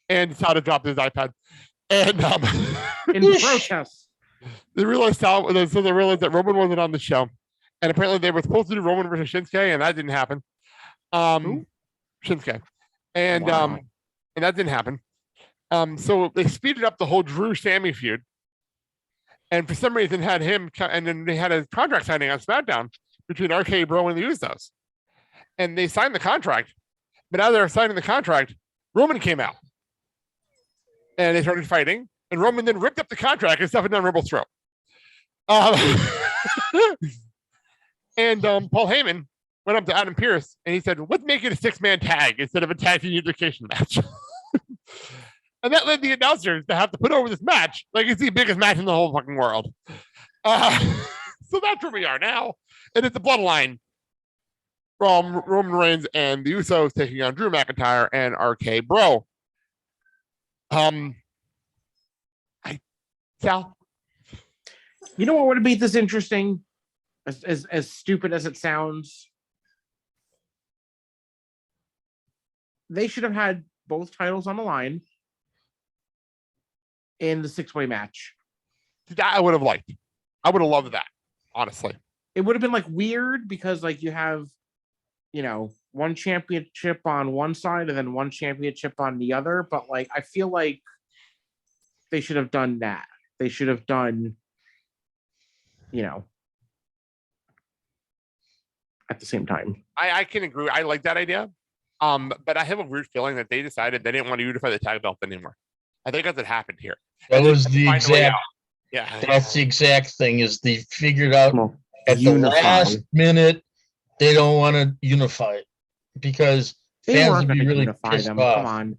And decided to drop his iPad. And In protest. they realized that Roman wasn't on the show. And apparently they were supposed to do Roman versus Shinsuke, and that didn't happen. Shinsuke. And Wow. And that didn't happen. So they speeded up the whole Drew Sammy feud. And for some reason had him, and then they had a contract signing on SmackDown between RK Bro and the Usos. And they signed the contract. But as they're signing the contract, Roman came out. And they started fighting. And Roman then ripped up the contract and stuffed it down Riddle's throat. And Paul Heyman went up to Adam Pearce and he said, let's make it a 6-man tag instead of a tag team unification match. And that led the announcers to have to put over this match like it's the biggest match in the whole fucking world. So that's where we are now. And it's the bloodline from Roman Reigns and the Usos taking on Drew McIntyre and RK Bro. Sal? You know what would have made this interesting? As stupid as it sounds, they should have had both titles on the line in the 6-way match. That I would have liked. I would have loved that, honestly. It would have been weird because you have, one championship on one side and then one championship on the other. But I feel like they should have done that. They should have done, at the same time. I can agree. I like that idea. But I have a weird feeling that they decided they didn't want to unify the tag belt anymore. I think that's what happened here. That was the exact. Yeah, that's the exact thing. Is they figured out at the Unify. last minute they don't want to unify it because They fans weren't would be gonna really unify pissed them. off. Come on.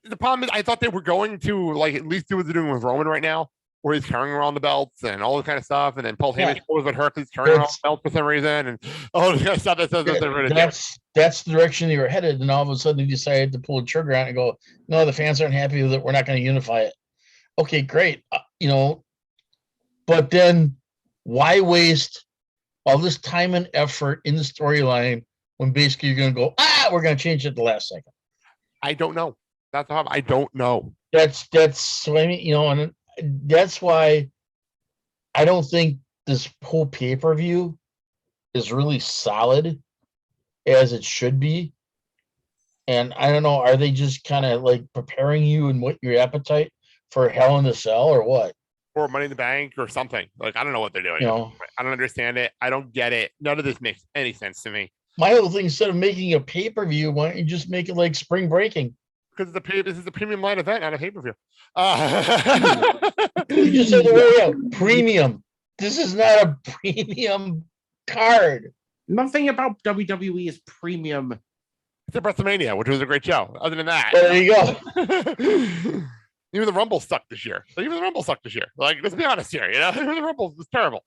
The problem is I thought they were going to at least do what they're doing with Roman right now, where he's carrying around the belts and all this kind of stuff, and then Paul Heyman was with Hercules carrying around the belts for some reason, and all this kind of stuff. That's the direction they were headed, and all of a sudden they decided to pull the trigger on it and go, "No, the fans aren't happy with it. We're not going to unify it." Okay, great. But then why waste all this time and effort in the storyline when basically you're going to go, we're going to change it at the last second? I don't know. That's the problem. I don't know. That's what I mean, and that's why I don't think this whole pay-per-view is really solid as it should be. And I don't know, are they just kind of like preparing you and what your appetite for Hell in a Cell or what? Or Money in the Bank or something. Like, I don't know what they're doing. I don't understand it. I don't get it. None of this makes any sense to me. My whole thing, instead of making a pay-per-view, why don't you just make it like Spring Breaking? Because this is a premium line event, not a pay-per-view. You just said the way out. Premium. This is not a premium card. Nothing about WWE is premium. It's a WrestleMania, which was a great show. Other than that, there you go. Even the Rumble sucked this year. Like, let's be honest here. The Rumble was terrible.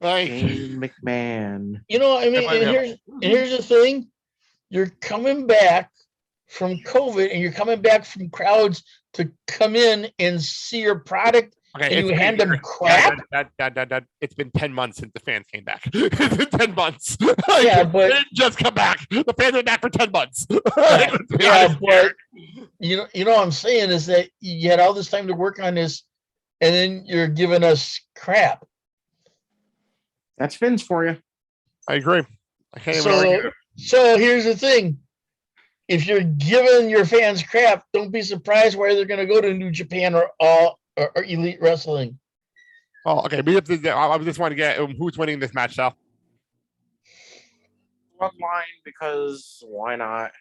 Like Shane McMahon. I mean, and here's the thing: you're coming back from COVID, and you're coming back from crowds to come in and see your product. Okay, and you hand them crap. It's been 10 months since the fans came back. It's been 10 months. Yeah, but they didn't just come back. The fans are back for 10 months. Yeah, but what I'm saying is that you had all this time to work on this, and then you're giving us crap. That's Finn's for you. I agree. I can't even argue. So here's the thing: if you're giving your fans crap, don't be surprised why they're going to go to New Japan or Elite Wrestling. Oh, okay. I just want to get who's winning this match, Sal. Bloodline, because why not?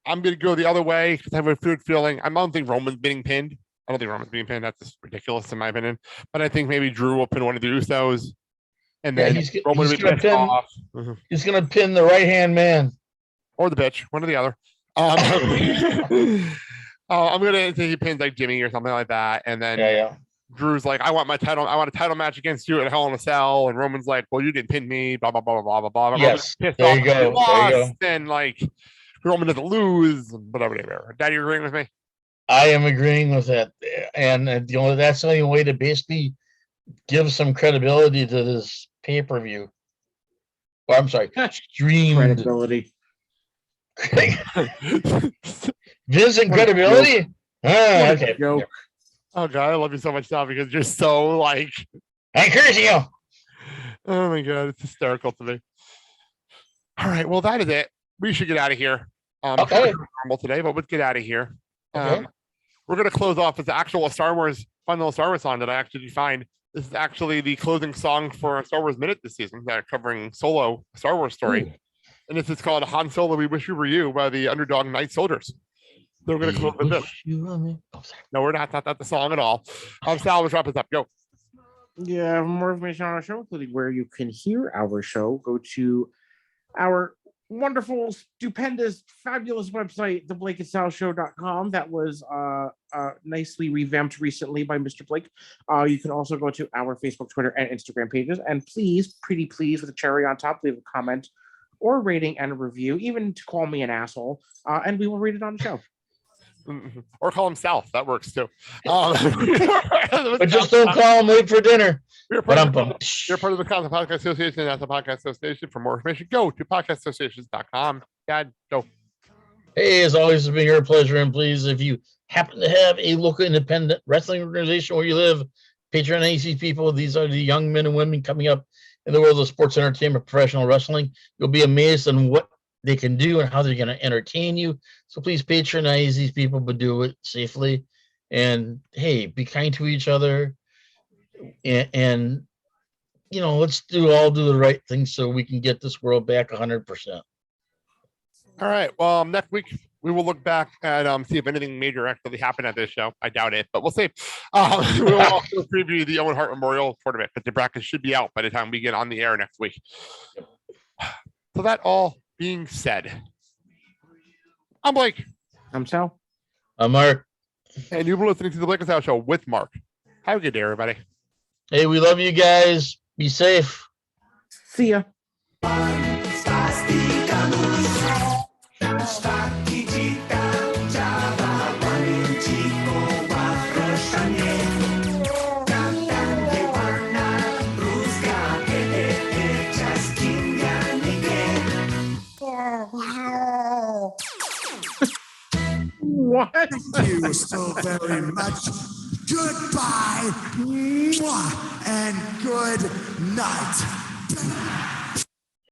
I'm going to go the other way because I have a good feeling. I don't think Roman's being pinned. That's just ridiculous in my opinion. But I think maybe Drew will pin one of the Usos, and then Roman will be pissed off. He's going to pin the right-hand man or the bitch, one or the other. I'm gonna think he pins like Jimmy or something like that, and then Drew's like, I want a title match against you at Hell in a Cell, and Roman's like, well, you didn't pin me, blah blah blah blah blah blah. Yes, there you go. Then like Roman doesn't lose, whatever. Dad, you agreeing with me? I am agreeing with that, and that's the only way to basically give some credibility to this pay-per-view. Or I'm sorry, streamed credibility. Vincent credibility? Okay. Joke. Oh God, I love you so much now because you're so like I curse you. Oh my God, it's hysterical to me. All right, well that is it. We should get out of here. Okay. Normal today, but let's get out of here. Okay. We're gonna close off with the actual Star Wars final Star Wars song that I actually defined. This is actually the closing song for Star Wars Minute this season. That covering Solo Star Wars story. Ooh. And this is called Han Solo, We Wish We Were You by the Underdog Night Soldiers. So we're going to close with this. No, we're not. That's not the song at all. Sal, let's wrap this up. Go. Yeah, for more information on our show, including where you can hear our show, go to our wonderful, stupendous, fabulous website, theblakeandssalshow.com. That was nicely revamped recently by Mr. Blake. You can also go to our Facebook, Twitter, and Instagram pages. And please, pretty please, with a cherry on top, leave a comment or rating and a review, even to call me an asshole, and we will read it on the show. Or call him South. That works too. But just don't call him late for dinner. You're part of the Content Podcast Association and National Podcast Association. For more information, go to podcastassociations.com. Dad, go. Hey, as always, it's been your pleasure. And please, if you happen to have a local independent wrestling organization where you live, patronize these people. These are the young men and women coming up in the world of sports entertainment, professional wrestling. You'll be amazed on what they can do and how they're going to entertain you. So please patronize these people, but do it safely. And hey, be kind to each other. And let's all do the right thing so we can get this world back 100%. All right. Well, next week we will look back and see if anything major actually happened at this show. I doubt it, but we'll see. We will also preview the Owen Hart Memorial Tournament, but the brackets should be out by the time we get on the air next week. So that all being said, I'm Blake. I'm Sal. I'm Mark. And you've been listening to the Blake and Sal Show with Mark. Have a good day, everybody. Hey, we love you guys. Be safe. See ya. What? Thank you so very much. Goodbye. Mwah, and good night.